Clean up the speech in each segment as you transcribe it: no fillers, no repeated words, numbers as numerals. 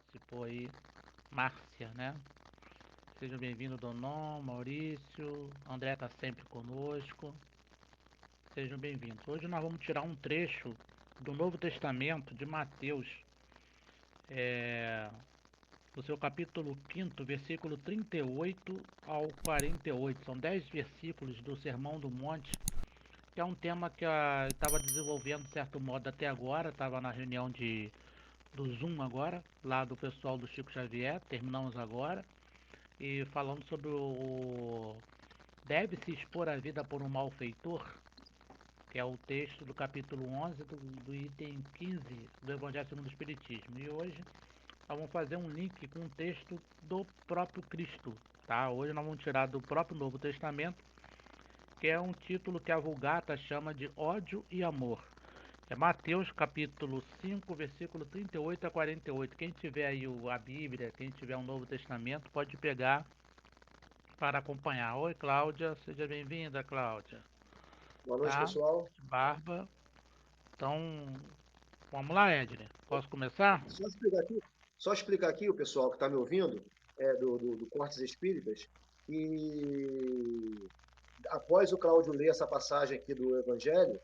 participou aí, Márcia, né? Sejam bem-vindos, Donon, Maurício, André está sempre conosco. Sejam bem-vindos. Hoje nós vamos tirar um trecho do Novo Testamento de Mateus, é, do seu capítulo 5, versículo 38 ao 48. São 10 versículos do Sermão do Monte, que é um tema que eu estava desenvolvendo de certo modo até agora. Estava na reunião do Zoom agora, lá do pessoal do Chico Xavier, terminamos agora, e falando sobre o deve-se expor a vida por um malfeitor, que é o texto do capítulo 11 do item 15 do Evangelho segundo o Espiritismo. E hoje nós vamos fazer um link com um texto do próprio Cristo, tá? Hoje nós vamos tirar do próprio Novo Testamento, que é um título que a Vulgata chama de Ódio e Amor. É Mateus capítulo 5, versículo 38 a 48. Quem tiver aí a Bíblia, quem tiver um Novo Testamento, pode pegar para acompanhar. Oi, Cláudia, seja bem-vinda, Cláudia. Boa noite, Tá? pessoal. Barba. Então, vamos lá, Edner. Posso começar? Só explicar aqui o pessoal que está me ouvindo, do Cortes Espíritas, e após o Cláudio ler essa passagem aqui do Evangelho,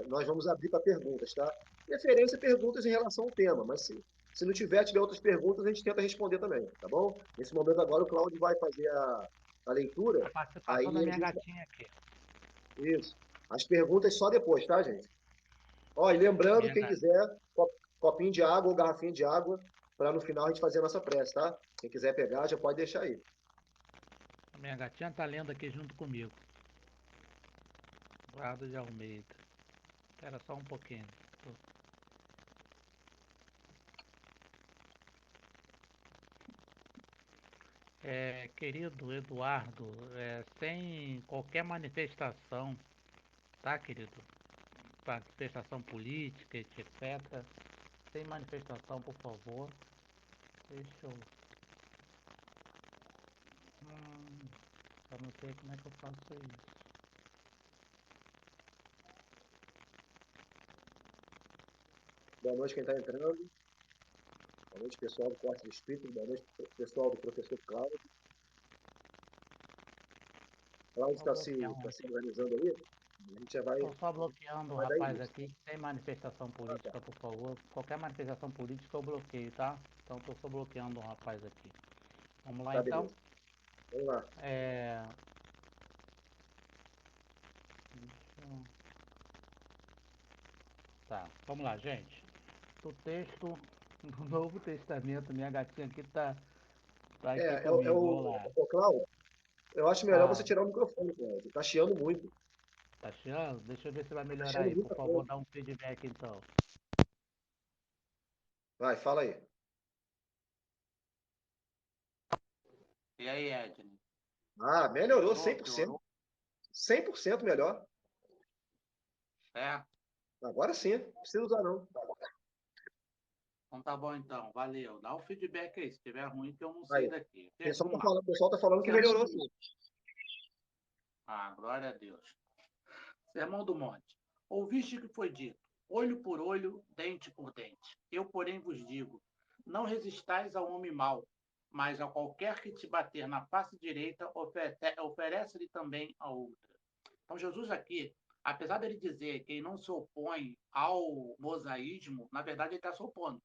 nós vamos abrir para perguntas, tá? Preferência perguntas em relação ao tema, mas se não tiver outras perguntas, a gente tenta responder também, tá bom? Nesse momento agora o Cláudio vai fazer a leitura, A participação da aí a minha gente. gatinha aqui. Isso. As perguntas só depois, tá, gente? Ó, e lembrando, Minha, quem quiser, copinho de água ou garrafinha de água, para no final a gente fazer a nossa prece, tá? Quem quiser pegar, já pode deixar aí. a minha gatinha tá lendo aqui junto comigo. Guarda de Almeida. Espera só um pouquinho. Querido Eduardo, sem qualquer manifestação, tá, querido? Manifestação política, etc. Sem manifestação, por favor. Deixa eu. Eu não sei como é que eu faço isso. Boa noite, quem está entrando. Boa noite, pessoal do Corte de Espírito. Boa noite, pessoal do professor Cláudio. Cláudio Só está se, bloqueando. tá se organizando aí. A gente já Estou só bloqueando o vai dar rapaz início. aqui. Sem manifestação Ah, tá. política, por favor. Qualquer manifestação política eu bloqueio, tá? Então estou só bloqueando o rapaz aqui. Vamos lá Tá, então. beleza. Vamos lá. É... Tá, vamos lá, gente. O texto do Novo Testamento, minha gatinha aqui tá aqui comigo. Vamos lá. Cláudio, eu acho melhor você Ah, tirar o microfone, Cláudio. Tá chiando muito. tá chiando? Deixa eu ver se vai Tá melhorar chiando aí. Por muita favor, coisa. dá um feedback então. Vai, fala aí. E aí, Edney? Ah, melhorou Melhorou? 100%. Piorou? 100% melhor. É? Agora sim, não precisa usar não. Então tá bom então, valeu. Dá o feedback aí, se tiver ruim que eu não sei Aí, daqui. o Vamos lá. pessoal tá falando que melhorou sim. Ah, glória a Deus. Sermão do Monte. Ouviste que foi dito: olho por olho, dente por dente. Eu, porém, vos digo: não resistais ao homem mau, mas a qualquer que te bater na face direita, oferece-lhe também a outra. Então, Jesus aqui, apesar dele dizer que ele não se opõe ao mosaísmo, na verdade ele está se opondo.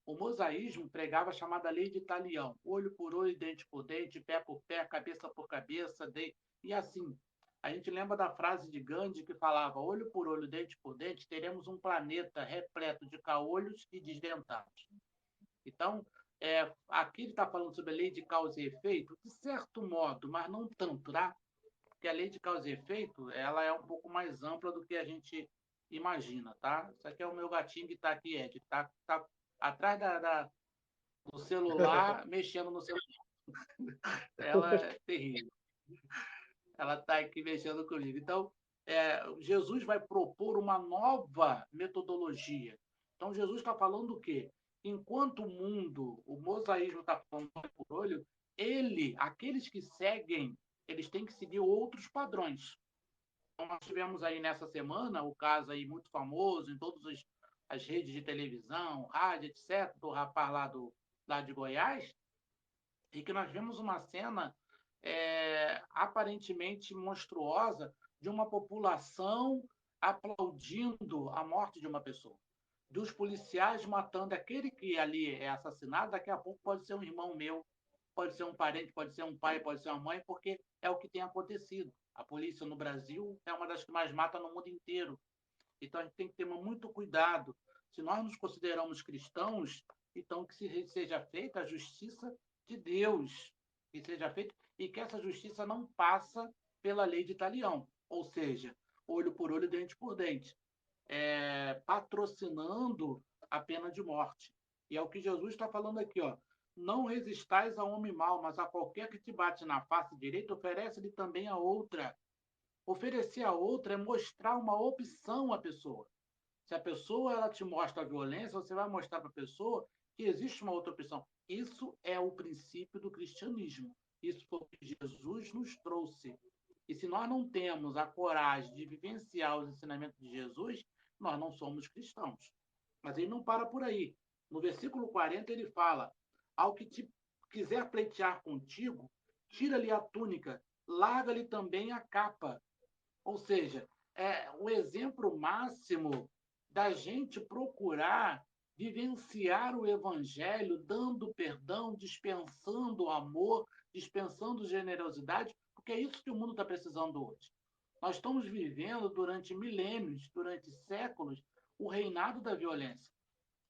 O mosaísmo pregava a chamada lei de talião, olho por olho, dente por dente, pé por pé, cabeça por cabeça, e assim. A gente lembra da frase de Gandhi que falava: olho por olho, dente por dente, teremos um planeta repleto de caolhos e desdentados. Então, aqui ele está falando sobre a lei de causa e efeito, de certo modo, mas não tanto, tá? Porque a lei de causa e efeito ela é um pouco mais ampla do que a gente imagina, tá? Isso aqui é o meu gatinho que está aqui, Ed, tá atrás do celular, mexendo no celular. Ela é terrível. Ela está aqui mexendo comigo. Então, Jesus vai propor uma nova metodologia. Então, Jesus está falando o quê? Enquanto o mundo, o mosaísmo está falando olho por olho, aqueles que seguem, eles têm que seguir outros padrões. Então, nós tivemos aí nessa semana o caso aí muito famoso em todos as redes de televisão, rádio, etc., do rapaz lá de Goiás, e que nós vemos uma cena aparentemente monstruosa de uma população aplaudindo a morte de uma pessoa, dos policiais matando aquele que ali é assassinado. Daqui a pouco pode ser um irmão meu, pode ser um parente, pode ser um pai, pode ser uma mãe, porque é o que tem acontecido. A polícia no Brasil é uma das que mais mata no mundo inteiro. Então a gente tem que ter muito cuidado. Se nós nos consideramos cristãos, então que seja feita a justiça de Deus, que seja feita, e que essa justiça não passa pela lei de talião, ou seja, olho por olho, dente por dente, patrocinando a pena de morte. E é o que Jesus está falando aqui, ó. Não resistais ao homem mau, mas a qualquer que te bate na face direita, oferece-lhe também a outra. Oferecer a outra é mostrar uma opção à pessoa. Se a pessoa ela te mostra a violência, você vai mostrar para a pessoa que existe uma outra opção. Isso é o princípio do cristianismo. Isso foi o que Jesus nos trouxe. E se nós não temos a coragem de vivenciar os ensinamentos de Jesus, nós não somos cristãos. Mas ele não para por aí. No versículo 40 ele fala: ao que te quiser pleitear contigo, tira-lhe a túnica, larga-lhe também a capa. Ou seja, é o exemplo máximo da gente procurar vivenciar o evangelho, dando perdão, dispensando o amor, dispensando generosidade, porque é isso que o mundo está precisando hoje. Nós estamos vivendo durante milênios, durante séculos, o reinado da violência,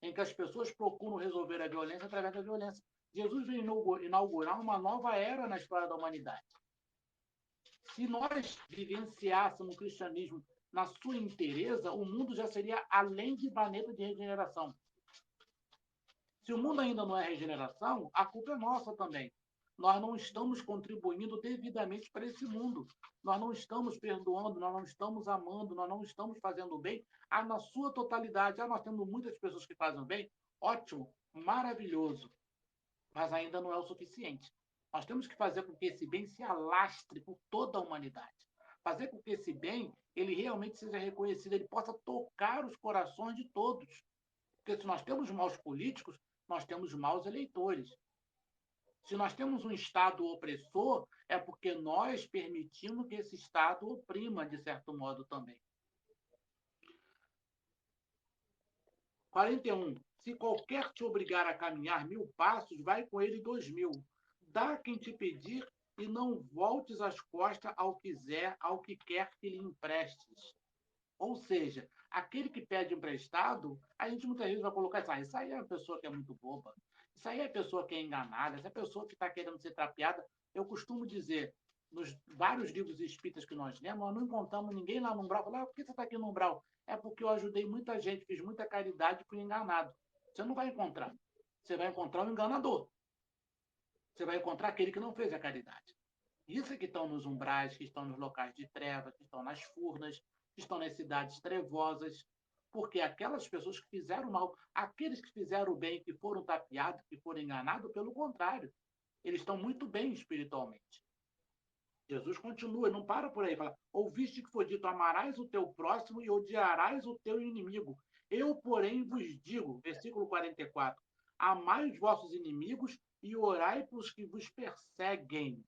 em que as pessoas procuram resolver a violência através da violência. Jesus veio inaugurar uma nova era na história da humanidade. Se nós vivenciássemos o cristianismo na sua inteireza, o mundo já seria além de planeta de regeneração. Se o mundo ainda não é regeneração, a culpa é nossa também. Nós não estamos contribuindo devidamente para esse mundo. Nós não estamos perdoando, nós não estamos amando, nós não estamos fazendo o bem na sua totalidade. Nós temos muitas pessoas que fazem o bem, ótimo, maravilhoso, mas ainda não é o suficiente. Nós temos que fazer com que esse bem se alastre por toda a humanidade. Fazer com que esse bem ele realmente seja reconhecido, ele possa tocar os corações de todos. Porque se nós temos maus políticos, nós temos maus eleitores. Se nós temos um Estado opressor, é porque nós permitimos que esse Estado oprima, de certo modo, também. 41. Se qualquer te obrigar a caminhar 1000 passos, vai com ele 2000. Dá quem te pedir e não voltes as costas ao que quer que lhe emprestes. Ou seja, aquele que pede emprestado, a gente muitas vezes vai colocar isso aí é uma pessoa que é muito boba, isso aí é pessoa que é enganada, essa pessoa que está querendo ser trapeada. Eu costumo dizer, nos vários livros espíritas que nós lemos, nós não encontramos ninguém lá no umbral. Falar, por que você está aqui no umbral? É porque eu ajudei muita gente, fiz muita caridade e fui enganado. Você não vai encontrar. Você vai encontrar um enganador. Você vai encontrar aquele que não fez a caridade. Isso é que estão nos umbrais, que estão nos locais de trevas, que estão nas furnas, que estão nas cidades trevosas, porque aquelas pessoas que fizeram mal, aqueles que fizeram o bem, que foram tapeados, que foram enganados, pelo contrário, eles estão muito bem espiritualmente. Jesus continua, não para por aí, fala: ouviste que foi dito, amarás o teu próximo e odiarás o teu inimigo. Eu, porém, vos digo, versículo 44, amai os vossos inimigos e orai pelos que vos perseguem.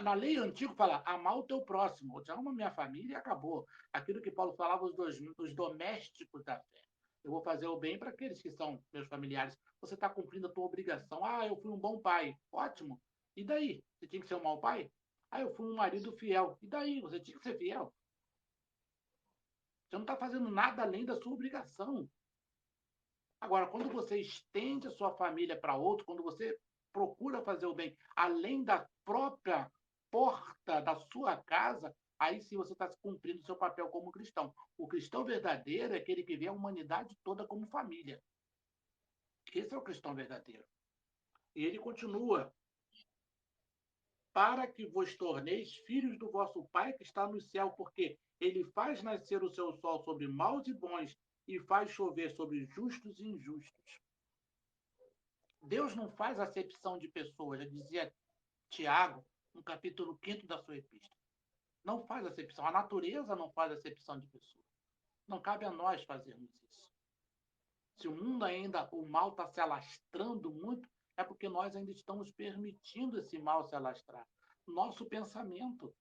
Na lei antiga fala, amar o teu próximo. Eu te amo a minha família e acabou. Aquilo que Paulo falava, os domésticos da fé. Eu vou fazer o bem para aqueles que são meus familiares. Você está cumprindo a tua obrigação. Ah, eu fui um bom pai. Ótimo. E daí? Você tinha que ser um mau pai? Ah, eu fui um marido fiel. E daí? Você tinha que ser fiel. Você não está fazendo nada além da sua obrigação. Agora, quando você estende a sua família para outro, quando você procura fazer o bem além da própria porta da sua casa, aí sim você está cumprindo o seu papel como cristão. O cristão verdadeiro é aquele que vê a humanidade toda como família. Esse é o cristão verdadeiro. E ele continua: para que vos torneis filhos do vosso Pai que está no céu, porque ele faz nascer o seu sol sobre maus e bons e faz chover sobre justos e injustos. Deus não faz acepção de pessoas, já dizia Tiago, no capítulo 5 da sua epístola. Não faz acepção. A natureza não faz acepção de pessoas. Não cabe a nós fazermos isso. Se o mundo ainda, o mal está se alastrando muito, é porque nós ainda estamos permitindo esse mal se alastrar. Nosso pensamento.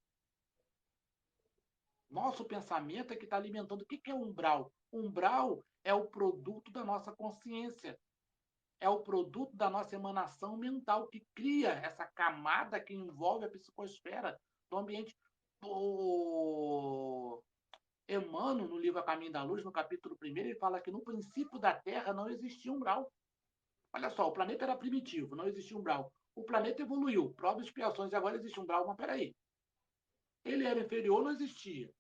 Nosso pensamento é que está alimentando. O que é umbral? Umbral é o produto da nossa consciência. É o produto da nossa emanação mental que cria essa camada que envolve a psicosfera do ambiente. O Emmanuel, no livro A Caminho da Luz, no capítulo 1º, ele fala que no princípio da Terra não existia umbral. Olha só, o planeta era primitivo, não existia umbral. O planeta evoluiu, provas e expiações, e agora existe umbral. Mas peraí, ele era inferior, não existia.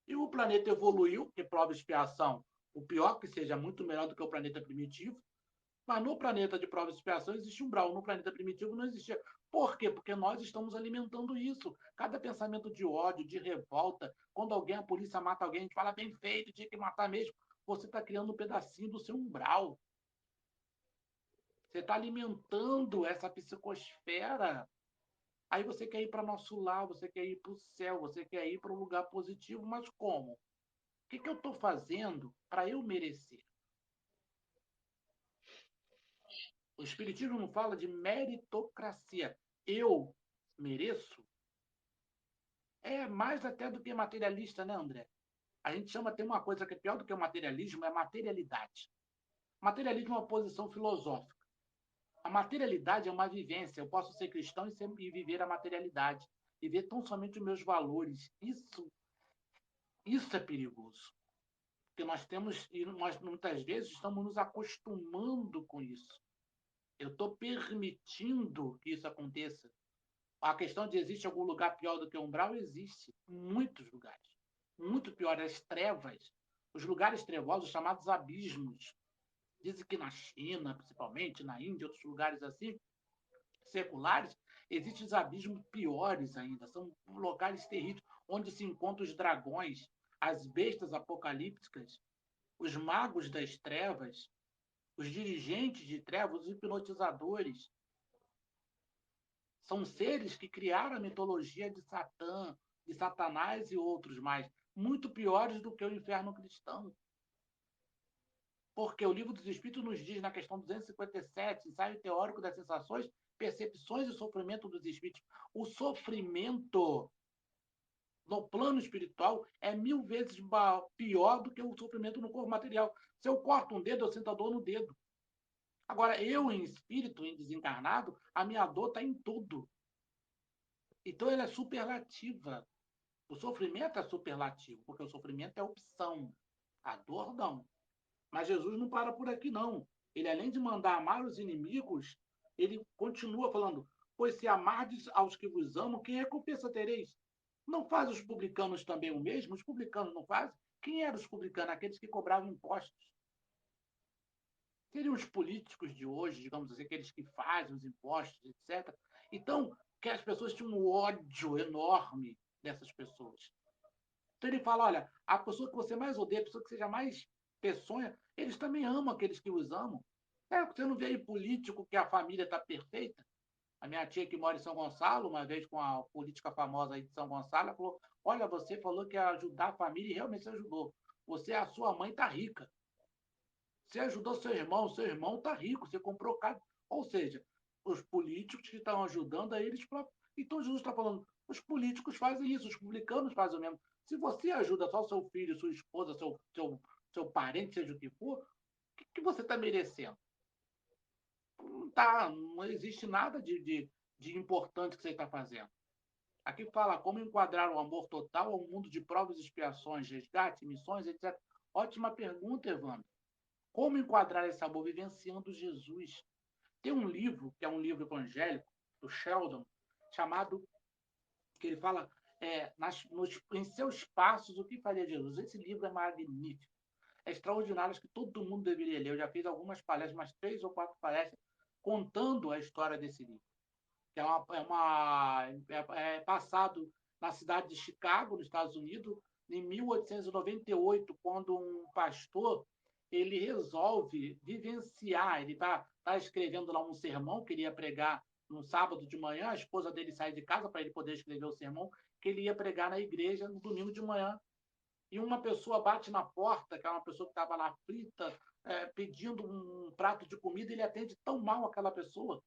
E o planeta evoluiu, porque prova e expiação, o pior que seja muito melhor do que o planeta primitivo, mas no planeta de prova e expiação existe umbral, no planeta primitivo não existia. Por quê? Porque nós estamos alimentando isso. Cada pensamento de ódio, de revolta, quando alguém, a polícia mata alguém, a gente fala bem feito, tinha que matar mesmo. Você está criando um pedacinho do seu umbral. Você está alimentando essa psicosfera. Aí você quer ir para nosso lar, você quer ir para o céu, você quer ir para um lugar positivo, mas como? O que eu estou fazendo para eu merecer? O Espiritismo não fala de meritocracia. Eu mereço? É mais até do que materialista, né, André? A gente chama, tem uma coisa que é pior do que o materialismo, é a materialidade. Materialismo é uma posição filosófica. A materialidade é uma vivência. Eu posso ser cristão e viver a materialidade. Viver tão somente os meus valores. Isso é perigoso. Porque nós temos, e nós muitas vezes estamos nos acostumando com isso. Eu estou permitindo que isso aconteça. A questão de existe algum lugar pior do que o umbral? Existe. Muitos lugares. Muito pior. As trevas. Os lugares trevosos, chamados abismos. Dizem que na China, principalmente, na Índia, outros lugares assim, seculares, existem os abismos piores ainda. São locais terríveis, onde se encontram os dragões, as bestas apocalípticas, os magos das trevas, os dirigentes de trevas, os hipnotizadores. São seres que criaram a mitologia de Satã, de Satanás e outros mais, muito piores do que o inferno cristão. Porque o Livro dos Espíritos nos diz, na questão 257, ensaio teórico das sensações, percepções e sofrimento dos espíritos. O sofrimento no plano espiritual é 1000 vezes pior do que o sofrimento no corpo material. Se eu corto um dedo, eu sinto a dor no dedo. Agora, eu, em espírito, em desencarnado, a minha dor está em tudo. Então, ela é superlativa. O sofrimento é superlativo, porque o sofrimento é opção. A dor, não. Mas Jesus não para por aqui, não. Ele, além de mandar amar os inimigos, ele continua falando: pois se amardes aos que vos amam, quem recompensa tereis? Não faz os publicanos também o mesmo? Os publicanos não fazem? Quem eram os publicanos? Aqueles que cobravam impostos. Seriam os políticos de hoje, digamos assim, aqueles que fazem os impostos, etc. Então, que as pessoas tinham um ódio enorme dessas pessoas. Então ele fala, olha, a pessoa que você mais odeia, a pessoa que seja mais peçonha, eles também amam aqueles que os amam. Você não vê aí político que a família está perfeita? A minha tia que mora em São Gonçalo, uma vez com a política famosa aí de São Gonçalo, ela falou, olha, você falou que ia ajudar a família e realmente você ajudou. Você, a sua mãe está rica. Você ajudou seu irmão está rico, você comprou casa. Ou seja, os políticos que estão ajudando a eles. Então Jesus está falando, os políticos fazem isso, os publicanos fazem o mesmo. Se você ajuda só seu filho, sua esposa, seu parente, seja o que for, o que você está merecendo? Não, tá, não existe nada de importante que você está fazendo. Aqui fala como enquadrar o amor total ao mundo de provas e expiações, resgate, missões, etc. Ótima pergunta, Evandro. Como enquadrar esse amor vivenciando Jesus? Tem um livro, que é um livro evangélico, do Sheldon, chamado, que ele fala em seus passos, o que faria Jesus? Esse livro é magnífico, é extraordinário, acho que todo mundo deveria ler. Eu já fiz algumas palestras, umas 3 ou 4 palestras, contando a história desse livro. Que é passado na cidade de Chicago, nos Estados Unidos, em 1898, quando um pastor ele resolve vivenciar, ele tá escrevendo lá um sermão que ele ia pregar no sábado de manhã, a esposa dele sai de casa para ele poder escrever o sermão que ele ia pregar na igreja no domingo de manhã. e uma pessoa bate na porta, que é uma pessoa que estava lá aflita, pedindo um prato de comida, ele atende tão mal aquela pessoa.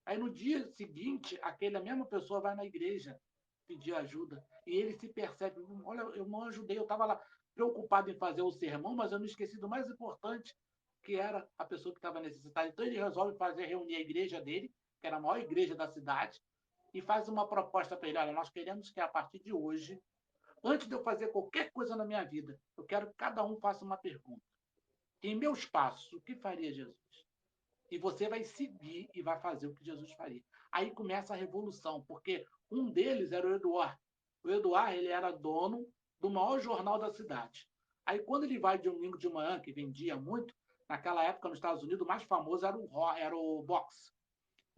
Aí no dia seguinte, aquela mesma pessoa vai na igreja pedir ajuda. E ele se percebe, olha, eu não ajudei, eu estava lá preocupado em fazer o sermão, mas eu me esqueci do mais importante, que era a pessoa que estava necessitada. Então ele resolve reunir a igreja dele, que era a maior igreja da cidade, e faz uma proposta para ele, olha, nós queremos que a partir de hoje, antes de eu fazer qualquer coisa na minha vida, eu quero que cada um faça uma pergunta. Em meus passos, o que faria Jesus? E você vai seguir e vai fazer o que Jesus faria. Aí começa a revolução, porque um deles era o Eduardo. O Eduardo ele era dono do maior jornal da cidade. Aí quando ele vai de domingo de manhã, que vendia muito, naquela época nos Estados Unidos, o mais famoso era o boxe.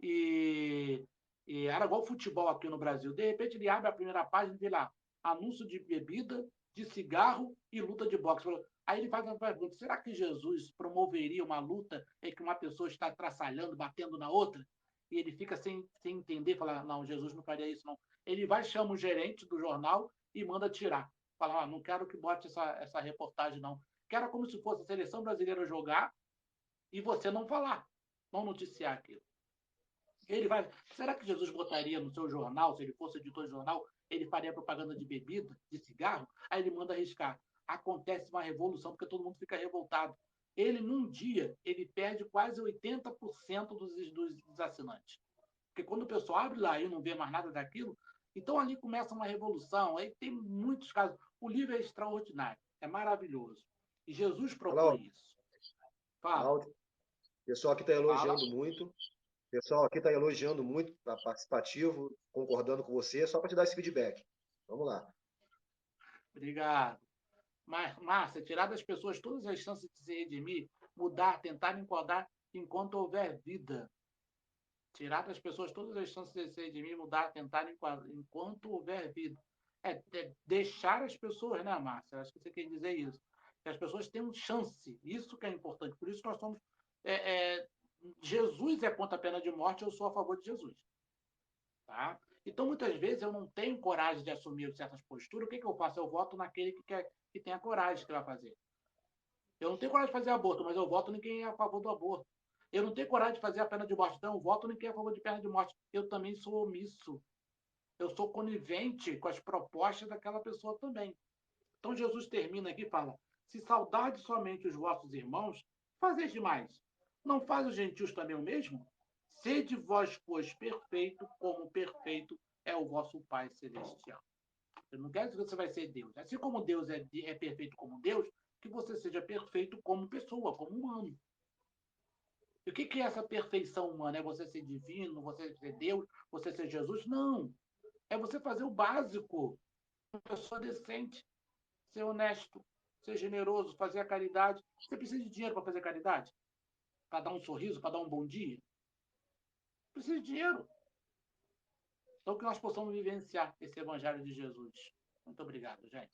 E, e era igual futebol aqui no Brasil. De repente ele abre a primeira página e vê lá, anúncio de bebida, de cigarro e luta de boxe. Aí ele faz uma pergunta: será que Jesus promoveria uma luta em que uma pessoa está traçalhando, batendo na outra? E ele fica sem entender, fala: não, Jesus não faria isso, não. Ele vai, chama o gerente do jornal e manda tirar. Fala: não quero que bote essa reportagem, não. Que era como se fosse a seleção brasileira jogar e você não falar, não noticiar aquilo. Ele vai. Será que Jesus botaria no seu jornal, se ele fosse editor de jornal, ele faria propaganda de bebida, de cigarro? Aí ele manda arriscar. Acontece uma revolução porque todo mundo fica revoltado. Ele, num dia, ele perde quase 80% dos assinantes. Porque quando o pessoal abre lá e não vê mais nada daquilo, então ali começa uma revolução. Aí tem muitos casos. O livro é extraordinário, é maravilhoso. E Jesus propõe isso. Fala. Cláudio, o pessoal aqui está Fala. elogiando muito. O pessoal aqui está elogiando muito, está participativo, concordando com você, só para te dar esse feedback. Vamos lá. Obrigado. Mas, Márcia, tirar das pessoas todas as chances de se redimir, mudar, tentar incomodar enquanto houver vida. Tirar das pessoas todas as chances de se redimir, mudar, tentar enquanto houver vida. É deixar as pessoas, né, Márcia? Acho que você quer dizer isso. Que as pessoas tenham chance. Isso que é importante. Por isso nós somos. Jesus é contra a pena de morte, eu sou a favor de Jesus. Tá? Então, muitas vezes, eu não tenho coragem de assumir certas posturas. O que eu faço? Eu voto naquele que tem a coragem que vai fazer. Eu não tenho coragem de fazer aborto, mas eu voto em quem é a favor do aborto. Eu não tenho coragem de fazer a pena de morte, então eu voto em quem é a favor de pena de morte. Eu também sou omisso. Eu sou conivente com as propostas daquela pessoa também. Então Jesus termina aqui e fala: se saudade somente os vossos irmãos, fazeis demais. Não faz os gentios também o mesmo? Sede vós, pois, perfeito, como perfeito é o vosso Pai Celestial. Eu não quero dizer que você vai ser Deus. Assim como Deus é perfeito como Deus, que você seja perfeito como pessoa, como humano. E o que é essa perfeição humana? É você ser divino, você ser Deus, você ser Jesus? Não. É você fazer o básico. Uma pessoa decente, ser honesto, ser generoso, fazer a caridade. Você precisa de dinheiro para fazer caridade? Para dar um sorriso, para dar um bom dia? Precisa de dinheiro. Então, que nós possamos vivenciar esse Evangelho de Jesus. Muito obrigado, gente.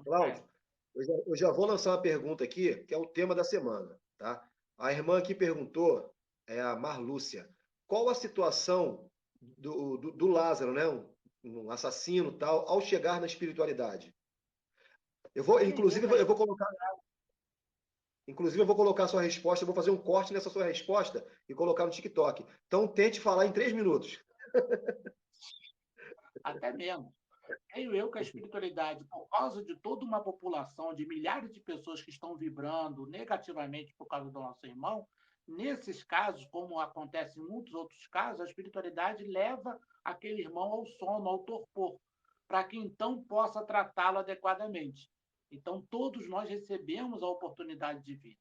Cláudio, eu já vou lançar uma pergunta aqui, que é o tema da semana, tá? A irmã aqui perguntou, é a Marlúcia, qual a situação do Lázaro, né? Um assassino tal, ao chegar na espiritualidade? Inclusive, eu vou colocar a sua resposta, eu vou fazer um corte nessa sua resposta e colocar no TikTok. Então, tente falar em 3 minutos. Até mesmo. Creio eu que a espiritualidade, por causa de toda uma população, de milhares de pessoas que estão vibrando negativamente por causa do nosso irmão, nesses casos, como acontece em muitos outros casos, a espiritualidade leva aquele irmão ao sono, ao torpor, para que então possa tratá-lo adequadamente. Então, todos nós recebemos a oportunidade de vida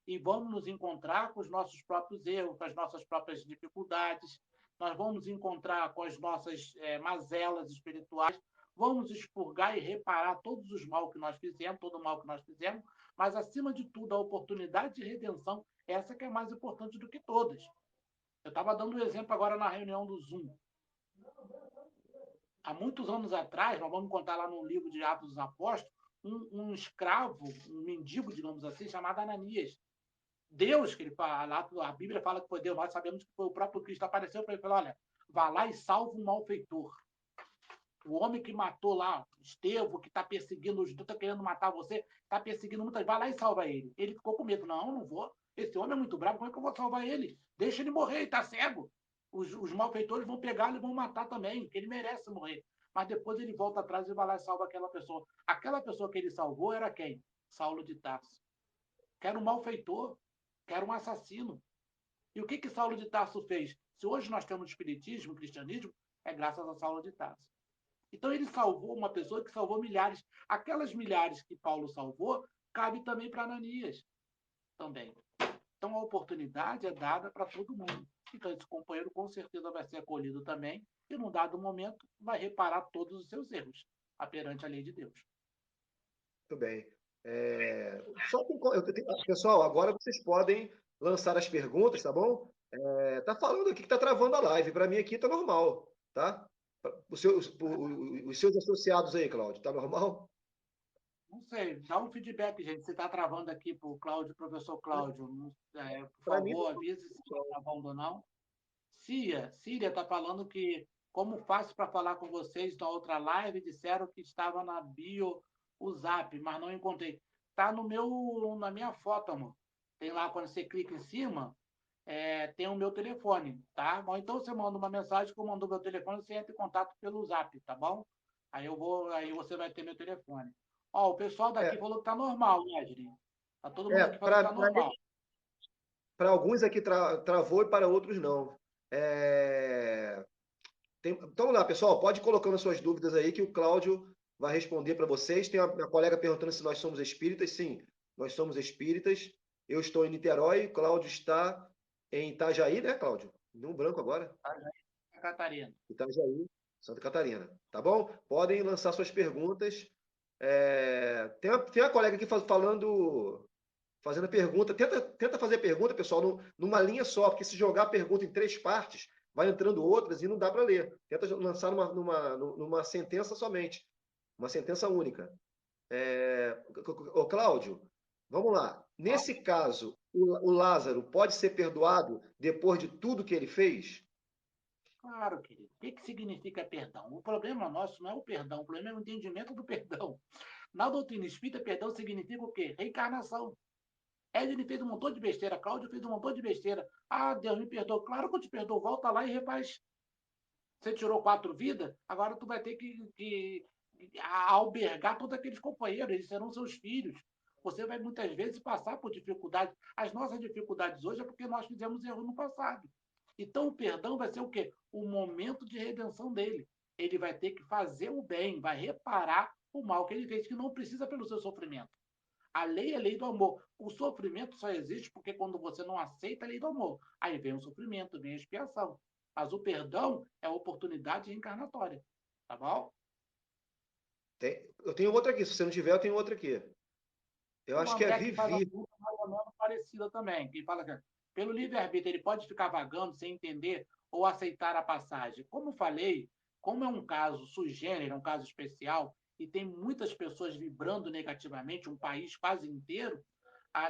e vamos nos encontrar com os nossos próprios erros, com as nossas próprias dificuldades, nós vamos encontrar com as nossas mazelas espirituais, vamos expurgar e reparar todos os mal que nós fizemos, todo o mal que nós fizemos, mas, acima de tudo, a oportunidade de redenção, essa que é mais importante do que todas. Eu estava dando um exemplo agora na reunião do Zoom. Há muitos anos atrás, nós vamos contar lá no livro de Atos dos Apóstolos, um escravo, um mendigo, digamos assim, chamado Ananias. Deus, que ele fala, a Bíblia fala que foi Deus, nós sabemos que foi o próprio Cristo, apareceu para ele e falou: olha, vá lá e salva um malfeitor. O homem que matou lá, Estevão, que está perseguindo os judeus, está querendo matar você, está perseguindo muitas, vai lá e salva ele. Ele ficou com medo. Não, não vou. Esse homem é muito bravo, como é que eu vou salvar ele? Deixa ele morrer, ele está cego. Os malfeitores vão pegar e vão matar também, ele merece morrer. Mas depois ele volta atrás e vai lá e salva aquela pessoa. Aquela pessoa que ele salvou era quem? Saulo de Tarso. Que era um malfeitor, que era um assassino. E o que Saulo de Tarso fez? Se hoje nós temos espiritismo, cristianismo, é graças a Saulo de Tarso. Então ele salvou uma pessoa que salvou milhares. Aquelas milhares que Paulo salvou, cabe também para Ananias. Também. Então a oportunidade é dada para todo mundo. Então esse companheiro com certeza vai ser acolhido também e num dado momento vai reparar todos os seus erros perante a lei de Deus. Muito bem. Pessoal, agora vocês podem lançar as perguntas, tá bom? Tá falando aqui que tá travando a live. Para mim aqui tá normal, tá? Os seus associados aí, Cláudio, tá normal? Não sei, dá um feedback, gente. Se está travando aqui para o Cláudio, professor Cláudio, por Para mim, favor, avise se está travando ou não. Síria está falando que, como faço para falar com vocês na outra live, disseram que estava na bio o Zap, mas não encontrei. Está na minha foto, amor. Tem lá, quando você clica em cima, tem o meu telefone, tá? Ou então você manda uma mensagem que eu mando o meu telefone, você entra em contato pelo Zap, tá bom? Aí você vai ter meu telefone. Ó, o pessoal daqui falou que tá normal, Wesley. Tá todo mundo aqui falando que tá normal. Para alguns aqui travou e para outros não. Então vamos lá, pessoal, pode ir colocando as suas dúvidas aí que o Cláudio vai responder para vocês. Tem a minha colega perguntando se nós somos espíritas. Sim, nós somos espíritas. Eu estou em Niterói, o Cláudio está em Itajaí, né, Cláudio? Deu um branco agora. Catarina. Itajaí, Santa Catarina. Tá bom? Podem lançar suas perguntas. Tem uma colega aqui fazendo a pergunta. Tenta fazer a pergunta, pessoal, numa linha só, porque se jogar a pergunta em 3 partes, vai entrando outras e não dá para ler. Tenta lançar numa sentença somente, uma sentença única. Ô, Cláudio, vamos lá. Nesse caso, o Lázaro pode ser perdoado depois de tudo que ele fez? Claro, querido. O que significa perdão? O problema nosso não é o perdão, o problema é o entendimento do perdão. Na doutrina espírita, perdão significa o quê? Reencarnação. Ele fez um montão de besteira, Cláudio fez um montão de besteira. Ah, Deus me perdoa. Claro que eu te perdoo. Volta lá e refaz. Você tirou 4 vidas, agora tu vai ter que albergar todos aqueles companheiros, eles serão seus filhos. Você vai muitas vezes passar por dificuldades. As nossas dificuldades hoje é porque nós fizemos erro no passado. Então o perdão vai ser o quê? O momento de redenção dele. Ele vai ter que fazer o bem, vai reparar o mal que ele fez, que não precisa pelo seu sofrimento. A lei é a lei do amor. O sofrimento só existe porque quando você não aceita a lei do amor. Aí vem o sofrimento, vem a expiação. Mas o perdão é a oportunidade reencarnatória. Tá bom? Eu tenho outra aqui. Se você não tiver, eu tenho outra aqui. Eu Tem o acho que é André que faz uma Vivi. pergunta mais ou menos parecida também, que fala que pelo livre-arbítrio ele pode ficar vagando sem entender ou aceitar a passagem. Como falei, como é um caso sui generis, é um caso especial, e tem muitas pessoas vibrando negativamente, um país quase inteiro,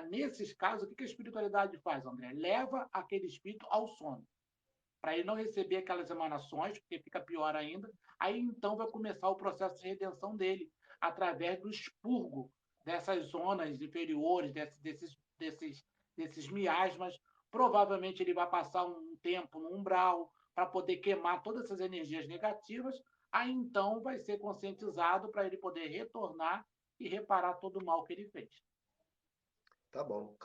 nesses casos, o que a espiritualidade faz, André? Leva aquele espírito ao sono, para ele não receber aquelas emanações, porque fica pior ainda. Aí então vai começar o processo de redenção dele, através do expurgo dessas zonas inferiores, desses miasmas. Provavelmente ele vai passar um tempo no umbral para poder queimar todas essas energias negativas. Aí então vai ser conscientizado para ele poder retornar e reparar todo o mal que ele fez. Tá bom.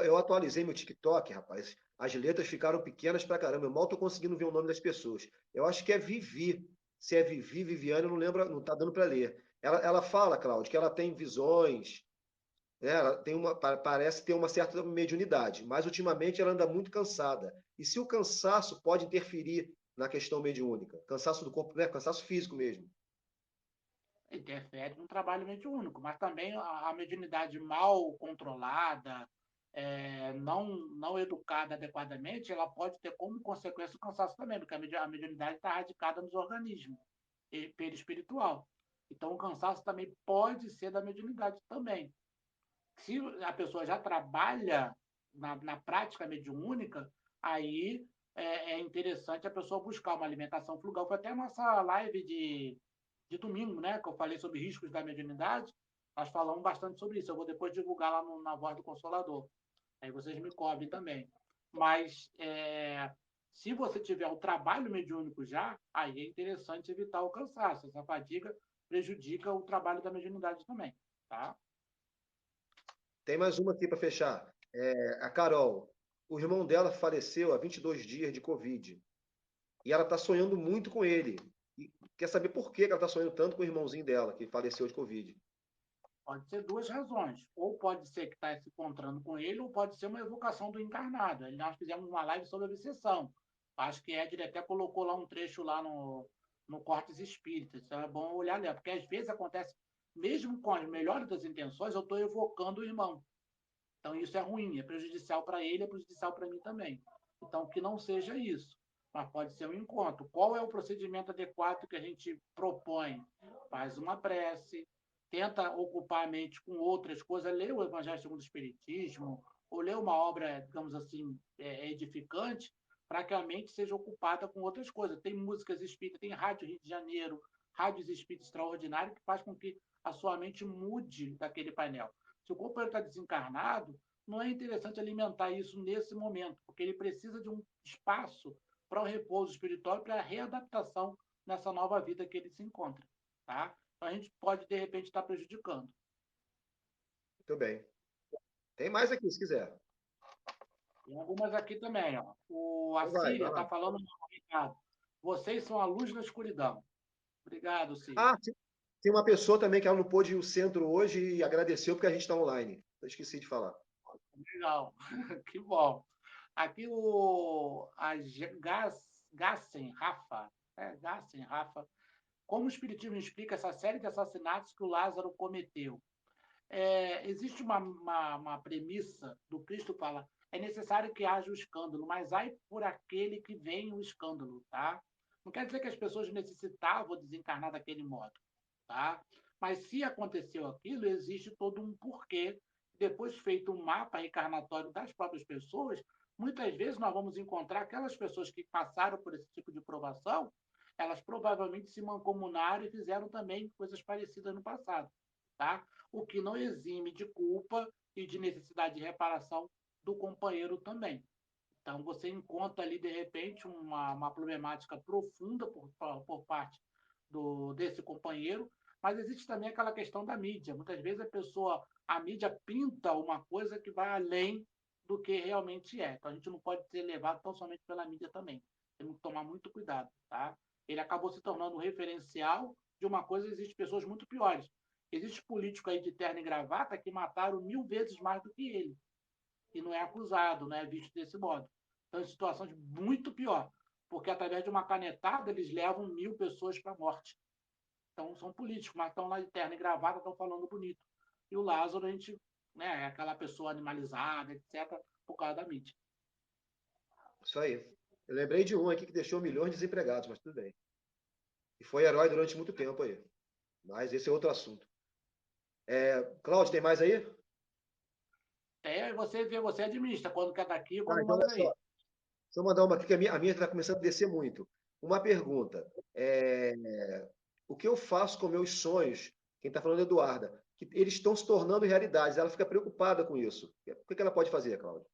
Eu atualizei meu TikTok, rapaz. As letras ficaram pequenas pra caramba. Eu mal tô conseguindo ver o nome das pessoas. Eu acho que é Vivi. Se é Vivi, Viviane, eu não lembro, não tá dando para ler. Ela fala, Cláudio, que ela tem visões, né? Ela parece ter uma certa mediunidade, mas ultimamente ela anda muito cansada. E se o cansaço pode interferir na questão mediúnica? Cansaço do corpo, né? Cansaço físico mesmo. Interfere no trabalho mediúnico, mas também a mediunidade mal controlada, não educada adequadamente, ela pode ter como consequência o cansaço também, porque a mediunidade está radicada nos organismos perispiritual. Então, o cansaço também pode ser da mediunidade também. Se a pessoa já trabalha na prática mediúnica, aí é interessante a pessoa buscar uma alimentação frugal. Foi até a nossa live de domingo, né, que eu falei sobre riscos da mediunidade, nós falamos bastante sobre isso. Eu vou depois divulgar lá na Voz do Consolador. Aí vocês me cobrem também. Mas se você tiver o trabalho mediúnico já, aí é interessante evitar o cansaço. Essa fadiga prejudica o trabalho da mediunidade também, tá? Tem mais uma aqui para fechar. A Carol, o irmão dela faleceu há 22 dias de Covid. E ela está sonhando muito com ele. E quer saber por que ela está sonhando tanto com o irmãozinho dela, que faleceu de Covid. Pode ser duas razões. Ou pode ser que está se encontrando com ele, ou pode ser uma evocação do encarnado. Nós fizemos uma live sobre obsessão. Acho que Edner até colocou lá um trecho lá no Cortes Espíritas. Então é bom olhar lá, porque às vezes acontece, mesmo com as melhores das intenções, eu estou evocando o irmão. Então isso é ruim, é prejudicial para ele, é prejudicial para mim também. Então que não seja isso, mas pode ser um encontro. Qual é o procedimento adequado que a gente propõe? Faz uma prece, tenta ocupar a mente com outras coisas, lê o Evangelho segundo o Espiritismo, ou lê uma obra, digamos assim, edificante, para que a mente seja ocupada com outras coisas. Tem músicas espíritas, tem Rádio Rio de Janeiro, rádios espíritas extraordinários, que faz com que a sua mente mude daquele painel. Se o companheiro está desencarnado, não é interessante alimentar isso nesse momento, porque ele precisa de um espaço para o repouso espiritual e para a readaptação nessa nova vida que ele se encontra. Tá? Então a gente pode, de repente, estar prejudicando. Muito bem. Tem mais aqui, se quiser. Tem algumas aqui também. Ó. A Então vai Síria está lá. falando no Ricardo. Vocês são a luz na escuridão. Obrigado, Síria. Ah, tem uma pessoa também que ela não pôde ir ao centro hoje e agradeceu porque a gente está online. Eu esqueci de falar. Legal. Que bom. Aqui a Gassen Rafa. Gassen Rafa. Como o Espiritismo explica essa série de assassinatos que o Lázaro cometeu? Existe uma premissa do Cristo fala, é necessário que haja o escândalo, mas ai por aquele que vem o escândalo, tá? Não quer dizer que as pessoas necessitavam desencarnar daquele modo, tá? Mas se aconteceu aquilo, existe todo um porquê. Depois feito um mapa reencarnatório das próprias pessoas, muitas vezes nós vamos encontrar aquelas pessoas que passaram por esse tipo de provação, elas provavelmente se mancomunaram e fizeram também coisas parecidas no passado, tá? O que não exime de culpa e de necessidade de reparação do companheiro também. Então, você encontra ali, de repente, uma problemática profunda por parte desse companheiro, mas existe também aquela questão da mídia. Muitas vezes a mídia pinta uma coisa que vai além do que realmente é. Então, a gente não pode ser levado tão somente pela mídia também. Temos que tomar muito cuidado, tá? Ele acabou se tornando um referencial de uma coisa, existem pessoas muito piores. Existe político aí de terno e gravata que mataram 1000 vezes mais do que ele. E não é acusado, não é visto desse modo. Então, em situações muito pior. Porque através de uma canetada eles levam 1000 pessoas para a morte. Então, são políticos, mas estão lá de terno e gravata, estão falando bonito. E o Lázaro, a gente, né, é aquela pessoa animalizada, etc., por causa da mídia. Isso aí. Eu lembrei de um aqui que deixou milhões de desempregados, mas tudo bem. E foi herói durante muito tempo aí. Mas esse é outro assunto. Cláudio, tem mais aí? Você administra quando quer daqui, Tá, quando então olha manda só. aí. Deixa eu mandar uma aqui, que a minha está começando a descer muito. Uma pergunta. O que eu faço com meus sonhos? Quem está falando é Eduarda. Que eles estão se tornando realidades. Ela fica preocupada com isso. O que ela pode fazer, Cláudio?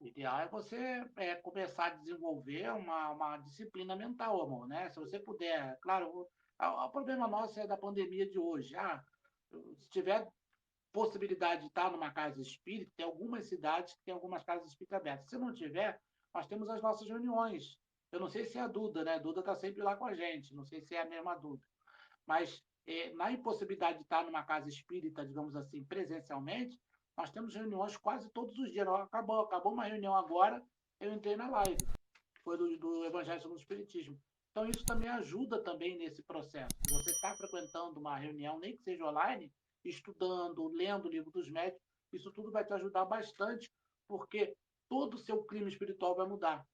O ideal é você começar a desenvolver uma disciplina mental, amor, né? Se você puder, claro, o problema nosso é da pandemia de hoje. Se tiver possibilidade de estar numa casa espírita, tem algumas cidades que tem algumas casas espíritas abertas. Se não tiver, nós temos as nossas reuniões. Eu não sei se é a Duda, né? A Duda está sempre lá com a gente, não sei se é a mesma Duda. Mas na impossibilidade de estar numa casa espírita, digamos assim, presencialmente, nós temos reuniões quase todos os dias. Acabou uma reunião agora, eu entrei na live, que foi do Evangelho segundo o Espiritismo. Então, isso também ajuda também nesse processo. Se você está frequentando uma reunião, nem que seja online, estudando, lendo o livro dos médicos, isso tudo vai te ajudar bastante, porque todo o seu clima espiritual vai mudar.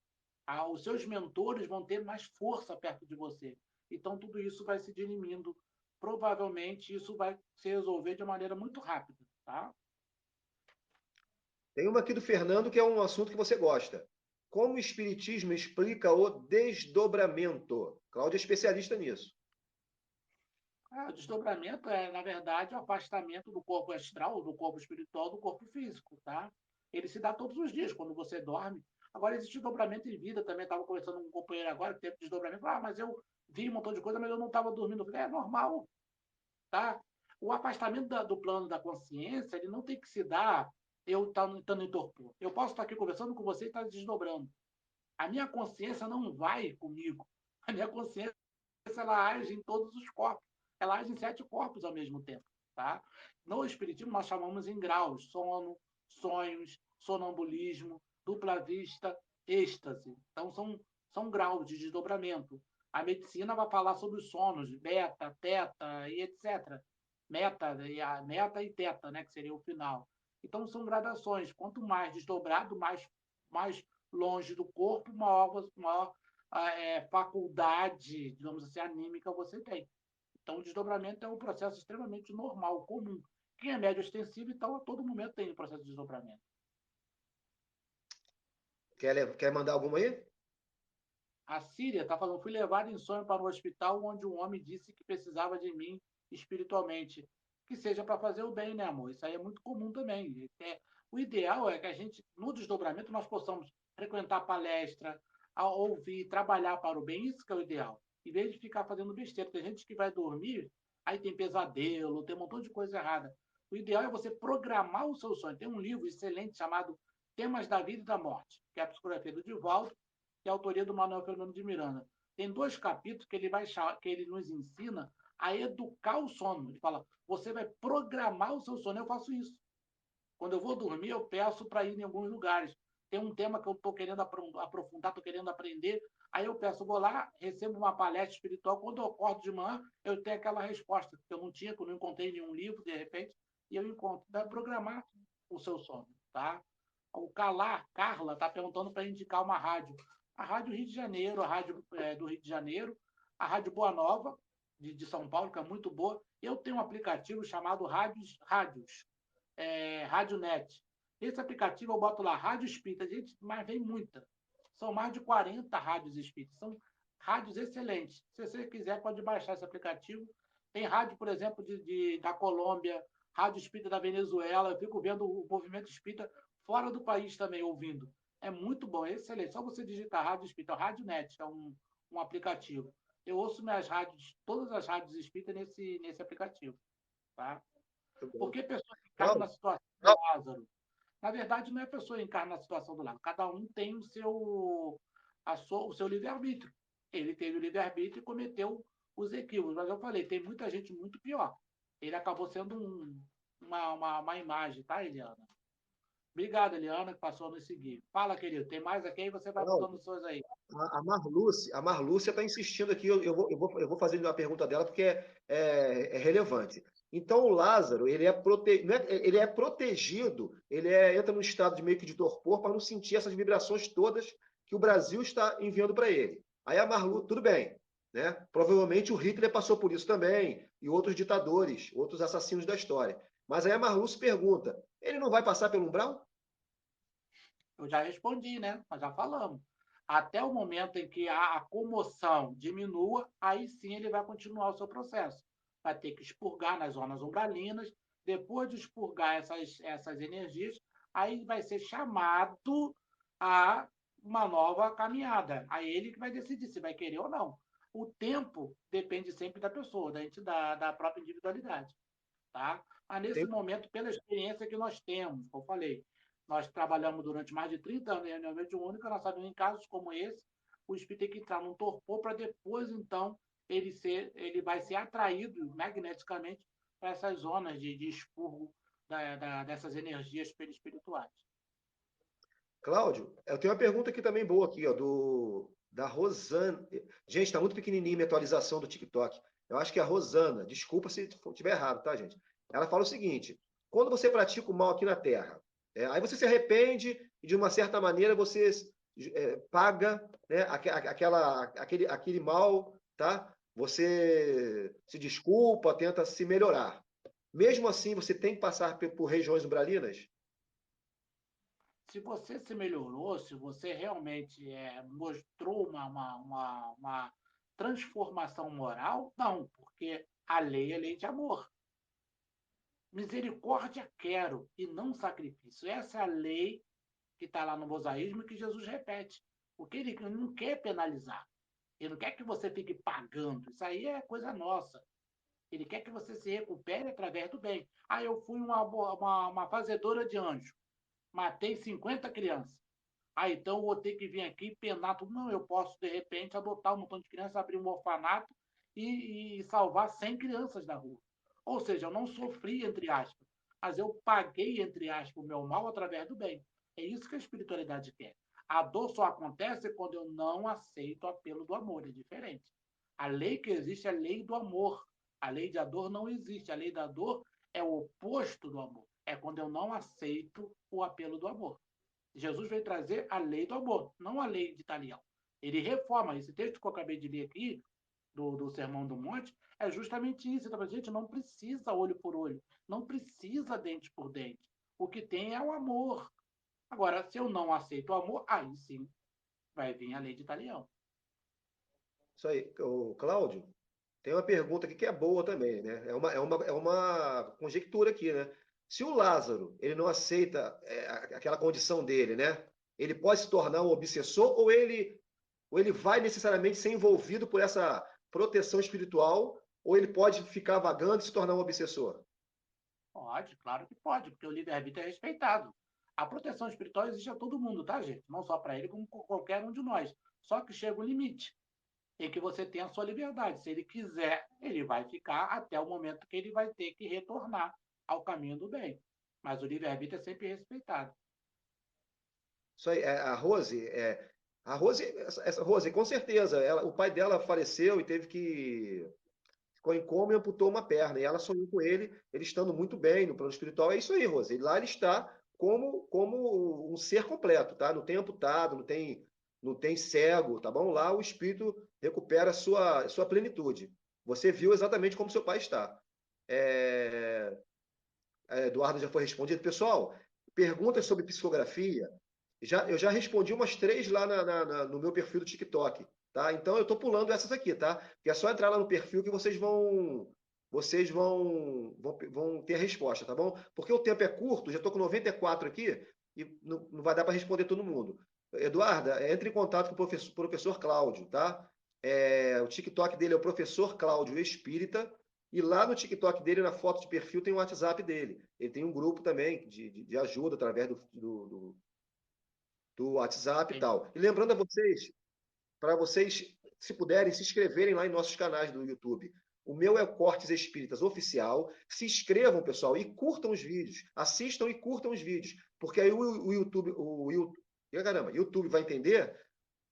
Os seus mentores vão ter mais força perto de você. Então, tudo isso vai se dirimindo. Provavelmente, isso vai se resolver de maneira muito rápida. Tá? Tem uma aqui do Fernando que é um assunto que você gosta. Como o Espiritismo explica o desdobramento? Cláudio é especialista nisso. O desdobramento é, na verdade, o afastamento do corpo astral, do corpo espiritual, do corpo físico, tá? Ele se dá todos os dias, quando você dorme. Agora, existe dobramento em vida também. Estava conversando com um companheiro agora que teve desdobramento. Mas eu vi um montão de coisa, mas eu não estava dormindo. Eu falei, é normal, tá? O afastamento do plano da consciência, ele não tem que se dar eu estando em torpor. Eu posso estar aqui conversando com você e estar desdobrando. A minha consciência não vai comigo. A minha consciência ela age em todos os corpos. Ela age em 7 corpos ao mesmo tempo. Tá? No Espiritismo, nós chamamos em graus: sono, sonhos, sonambulismo, dupla vista, êxtase. Então, são graus de desdobramento. A medicina vai falar sobre os sonos, beta, teta e etc. Meta e teta, né, que seria o final. Então, são gradações. Quanto mais desdobrado, mais longe do corpo, maior faculdade, digamos assim, anímica você tem. Então, o desdobramento é um processo extremamente normal, comum. Quem é médio extensivo, então, a todo momento tem o processo de desdobramento. Quer mandar alguma aí? A Síria está falando, fui levado em sonho para um hospital onde um homem disse que precisava de mim espiritualmente. Que seja para fazer o bem, né, amor? Isso aí é muito comum também. O ideal é que a gente, no desdobramento, nós possamos frequentar palestra, ouvir, trabalhar para o bem. Isso que é o ideal. Em vez de ficar fazendo besteira. Tem gente que vai dormir, aí tem pesadelo, tem um montão de coisa errada. O ideal é você programar o seu sonho. Tem um livro excelente chamado Temas da Vida e da Morte, que é a psicografia do Divaldo, que é a autoria do Manuel Fernando de Miranda. Tem 2 capítulos que ele nos ensina a educar o sono. Ele fala, você vai programar o seu sono. Eu faço isso. Quando eu vou dormir, eu peço para ir em alguns lugares. Tem um tema que eu estou querendo aprofundar, estou querendo aprender. Aí eu peço, vou lá, recebo uma palestra espiritual. Quando eu acordo de manhã, eu tenho aquela resposta que eu não tinha, que eu não encontrei em nenhum livro, de repente, e eu encontro. Dá programar o seu sono, tá? O Carla está perguntando para indicar uma rádio. A Rádio Rio de Janeiro, a Rádio do Rio de Janeiro, a Rádio Boa Nova, de São Paulo, que é muito boa. Eu tenho um aplicativo chamado Rádios, Rádio Net. Esse aplicativo eu boto lá, Rádio Espírita, gente, mas vem muita. São mais de 40 rádios espíritas. São rádios excelentes. Se você quiser, pode baixar esse aplicativo. Tem rádio, por exemplo, da Colômbia, Rádio Espírita da Venezuela. Eu fico vendo o movimento espírita fora do país também, ouvindo. É muito bom, é excelente. Só você digitar Rádio Espírita, Rádio Net, é um aplicativo. Eu ouço minhas rádios, todas as rádios espíritas nesse aplicativo. Tá? Porque pessoas que encarnam na situação do Lázaro. Na verdade, não é a pessoa que encarna na situação do Lázaro. Cada um tem o seu livre-arbítrio. Ele teve o livre-arbítrio e cometeu os equívocos. Mas eu falei, tem muita gente muito pior. Ele acabou sendo uma imagem, tá, Eliana? Obrigado, Eliana, que passou a nos seguir. Fala, querido, tem mais aqui, aí você vai botando suas aí. A Marlúcia está insistindo aqui, eu vou fazer uma pergunta dela porque é relevante. Então, o Lázaro, ele é protegido, entra num estado de meio que de torpor para não sentir essas vibrações todas que o Brasil está enviando para ele. Aí a Marlúcia, tudo bem, né? Provavelmente o Hitler passou por isso também, e outros ditadores, outros assassinos da história. Mas aí a Marlúcia pergunta, ele não vai passar pelo umbral? Eu já respondi, né? Nós já falamos. Até o momento em que a comoção diminua, aí sim ele vai continuar o seu processo. Vai ter que expurgar nas zonas umbralinas. Depois de expurgar essas energias, aí vai ser chamado a uma nova caminhada. Aí ele que vai decidir se vai querer ou não. O tempo depende sempre da pessoa, da própria individualidade. Tá? Mas nesse momento, pela experiência que nós temos, como eu falei, nós trabalhamos durante mais de 30 anos em reunião mediúnica, nós sabemos em casos como esse, o espírito tem que entrar num torpor para depois, então, ele vai ser atraído magneticamente para essas zonas de expurgo dessas energias espirituais. Cláudio, eu tenho uma pergunta aqui também boa aqui, ó, da Rosana. Gente, está muito pequenininha minha atualização do TikTok. Eu acho que é a Rosana. Desculpa se estiver errado, tá, gente? Ela fala o seguinte: quando você pratica o mal aqui na Terra, aí você se arrepende e de uma certa maneira você paga, né, aquele mal, tá? Você se desculpa, tenta se melhorar. Mesmo assim, você tem que passar por regiões umbralinas? Se você se melhorou, se você realmente mostrou uma transformação moral, não, porque A lei é lei de amor. Misericórdia quero e não sacrifício. Essa é a lei que está lá no mosaísmo que Jesus repete. Porque ele não quer penalizar. Ele não quer que você fique pagando. Isso aí é coisa nossa. Ele quer que você se recupere através do bem. Ah, eu fui uma fazedora de anjo. Matei 50 crianças. Ah, então eu vou ter que vir aqui e penar tudo. Não, eu posso, de repente, adotar um montão de crianças, abrir um orfanato e salvar 100 crianças da rua. Ou seja, eu não sofri, entre aspas, mas eu paguei, entre aspas, o meu mal através do bem. É isso que a espiritualidade quer. A dor só acontece quando eu não aceito o apelo do amor, é diferente. A lei que existe é a lei do amor. A lei da dor não existe. A lei da dor é o oposto do amor. É quando eu não aceito o apelo do amor. Jesus veio trazer a lei do amor, não a lei de Italião. Ele reforma. Esse texto que eu acabei de ler aqui, do Sermão do Monte, é justamente isso. Então, a gente não precisa olho por olho, não precisa dente por dente. O que tem é o amor. Agora, se eu não aceito o amor, aí sim vai vir a lei de Italião. Isso aí. O Cláudio, tem uma pergunta aqui que é boa também, né? É uma conjectura aqui, né? Se o Lázaro ele não aceita aquela condição dele, né? Ele pode se tornar um obsessor ou ele vai necessariamente ser envolvido por essa proteção espiritual, ou ele pode ficar vagando e se tornar um obsessor? Pode, claro que pode, porque o livre-arbítrio é respeitado. A proteção espiritual existe a todo mundo, tá, gente? Não só para ele, como qualquer um de nós. Só que chega o limite em que você tem a sua liberdade. Se ele quiser, ele vai ficar até o momento que ele vai ter que retornar ao caminho do bem. Mas o livre-arbítrio é sempre respeitado. Isso aí, essa Rose, com certeza, o pai dela faleceu e teve que ficou em coma e amputou uma perna. E ela sonhou com ele estando muito bem no plano espiritual. É isso aí, Rose. Lá ele está como um ser completo, tá? Não tem amputado, não tem cego, tá bom? Lá o espírito recupera a sua plenitude. Você viu exatamente como seu pai está. É, Eduardo já foi respondido. Pessoal, perguntas sobre psicografia. Eu já respondi umas 3 lá no meu perfil do TikTok, tá? Então eu estou pulando essas aqui, tá? Que é só entrar lá no perfil que vocês vão ter a resposta, tá bom? Porque o tempo é curto, já estou com 94 aqui e não vai dar para responder todo mundo. Eduarda, entre em contato com o professor Cláudio, tá? O TikTok dele é o professor Cláudio Espírita. E lá no TikTok dele, na foto de perfil, tem o WhatsApp dele. Ele tem um grupo também de ajuda através do WhatsApp e tal. E lembrando a vocês, para vocês, se puderem, se inscreverem lá em nossos canais do YouTube. O meu é Cortes Espíritas Oficial. Se inscrevam, pessoal, e curtam os vídeos. Assistam e curtam os vídeos. Porque aí o YouTube, YouTube vai entender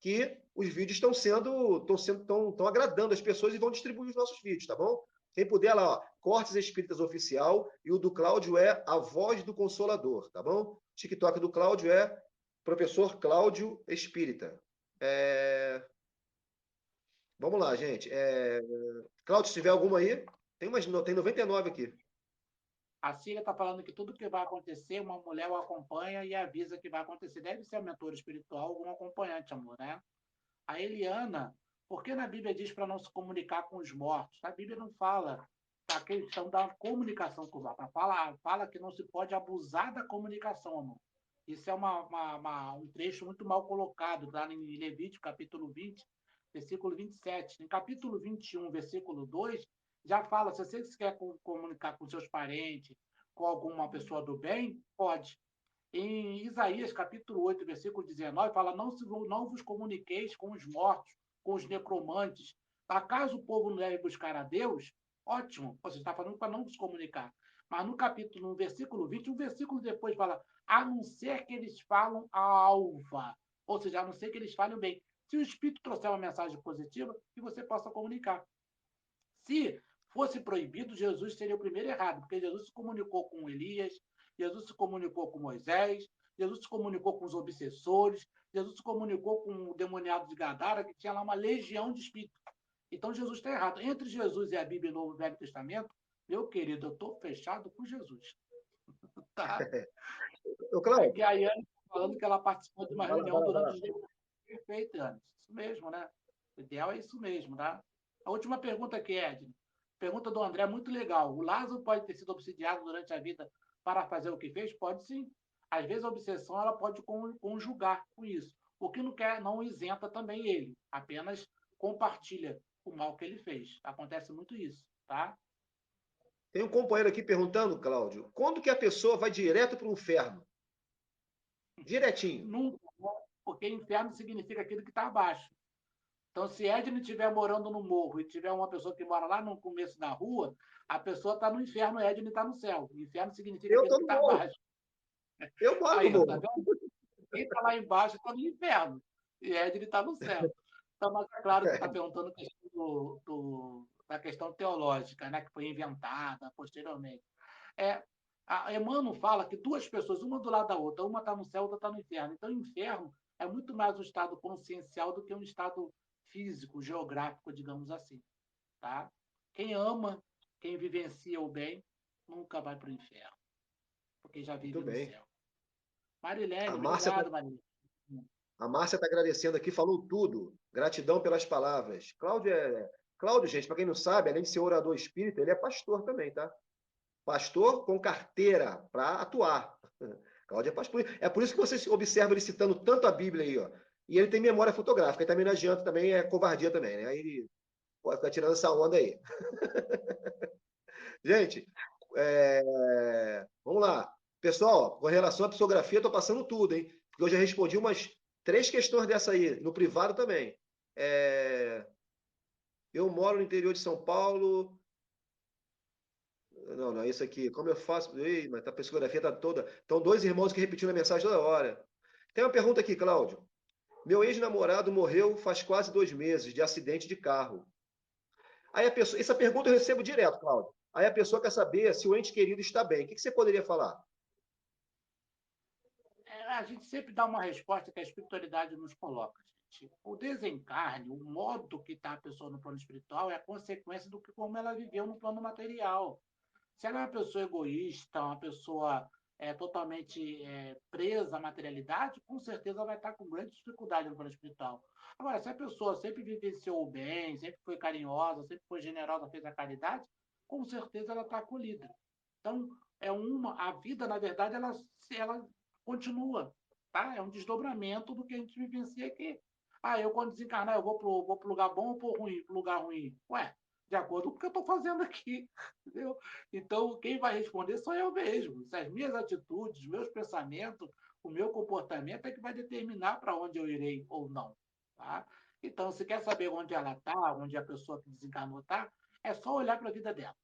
que os vídeos estão agradando as pessoas e vão distribuir os nossos vídeos, tá bom? Quem puder lá, ó, Cortes Espíritas Oficial, e o do Cláudio é A Voz do Consolador, tá bom? O TikTok do Cláudio é Professor Cláudio Espírita. Vamos lá, gente. Cláudio, se tiver alguma aí, tem 99 aqui. A Cília está falando que tudo que vai acontecer, uma mulher o acompanha e avisa que vai acontecer. Deve ser a mentora espiritual, algum acompanhante, amor, né? A Eliana, por que na Bíblia diz para não se comunicar com os mortos? A Bíblia não fala a questão da comunicação com os mortos. Fala que não se pode abusar da comunicação, amor. Isso é um trecho muito mal colocado lá em Levítico, capítulo 20, versículo 27. Em capítulo 21, versículo 2, já fala, se você quer comunicar com seus parentes, com alguma pessoa do bem, pode. Em Isaías, capítulo 8, versículo 19, fala: não vos comuniqueis com os mortos, com os necromantes. Acaso o povo não deve buscar a Deus? Ótimo, você está falando para não se comunicar. Mas no capítulo, no versículo 20, um versículo depois fala: a não ser que eles falam a alva. Ou seja, a não ser que eles falem bem. Se o Espírito trouxer uma mensagem positiva, que você possa comunicar. Se fosse proibido, Jesus seria o primeiro errado, porque Jesus se comunicou com Elias, Jesus se comunicou com Moisés, Jesus se comunicou com os obsessores, Jesus se comunicou com o demoniado de Gadara, que tinha lá uma legião de espíritos. Então Jesus está errado. Entre Jesus e a Bíblia e o Novo Velho Testamento, meu querido, eu estou fechado com Jesus. Tá? Ô, Aqui Cláudio, a Yane está falando que ela participou de uma vai lá, vai reunião lá, vai durante lá. os dias. Perfeito, Anne. Isso mesmo, né? O ideal é isso mesmo, tá? A última pergunta aqui, Edna. pergunta do André é muito legal. O Lázaro pode ter sido obsidiado durante a vida para fazer o que fez? Pode sim. Às vezes a obsessão ela pode conjugar com isso. O que não quer, não isenta também ele, apenas compartilha o mal que ele fez. Acontece muito isso, tá? Tem um companheiro aqui perguntando, Cláudio, quando que a pessoa vai direto para o inferno? Direitinho. Nunca, né? Porque inferno significa aquilo que está abaixo. Então, se Edna estiver morando no morro e tiver uma pessoa que mora lá no começo da rua, a pessoa está no inferno, Edna está no céu. Inferno significa Eu aquilo estou que no está morro. abaixo. Eu moro no Aí, ó, tá morro. vendo? Quem está lá embaixo está no inferno. E Edna está no céu. Então, mas é claro que está perguntando a questão da questão teológica, né, que foi inventada posteriormente. É, a Emmanuel fala que duas pessoas, uma do lado da outra, uma está no céu, outra está no inferno. Então, o inferno é muito mais um estado consciencial do que um estado físico, geográfico, digamos assim. Tá? Quem ama, quem vivencia o bem, nunca vai para o inferno, porque já Muito vive no bem. céu. Marilene, A Márcia está obrigado, Marilene. a Márcia tá agradecendo aqui, falou tudo. Gratidão pelas palavras. Cláudio, gente, para quem não sabe, além de ser orador espírita, ele é pastor também, tá? Pastor com carteira para atuar. Cláudio é pastor. É por isso que você observa ele citando tanto a Bíblia aí, ó. E ele tem memória fotográfica, e também não adianta, também é covardia também, né? Aí ele pode ficar tirando essa onda aí. Gente, vamos lá. Pessoal, com relação à psicografia, estou passando tudo, hein? Porque eu já respondi umas 3 questões dessa aí, no privado também. É, eu moro no interior de São Paulo. Não, não, é isso aqui. Como eu faço? Ih, mas a psicografia está toda. Então, dois irmãos que repetiram a mensagem toda hora. Tem uma pergunta aqui, Cláudio. Meu ex-namorado morreu faz quase 2 meses de acidente de carro. Aí a pessoa, essa pergunta eu recebo direto, Cláudio. Aí a pessoa quer saber se o ente querido está bem. O que você poderia falar? A gente sempre dá uma resposta que a espiritualidade nos coloca, gente. O desencarne, o modo que está a pessoa no plano espiritual é a consequência do que como ela viveu no plano material. Se ela é uma pessoa egoísta, uma pessoa totalmente presa à materialidade, com certeza vai estar com grande dificuldade no plano espiritual. Agora, se a pessoa sempre vivenciou o bem, sempre foi carinhosa, sempre foi generosa, fez a caridade, com certeza ela está acolhida. Então, a vida, na verdade, ela continua. Tá? É um desdobramento do que a gente vivencia aqui. Ah, eu quando desencarnar, eu vou para o lugar bom ou para o lugar ruim? Ué, de acordo com o que eu estou fazendo aqui. Entendeu? Então, quem vai responder sou eu mesmo. Se as minhas atitudes, os meus pensamentos, o meu comportamento é que vai determinar para onde eu irei ou não. Tá? Então, se quer saber onde ela está, onde a pessoa que desencarnou está, é só olhar para a vida dela.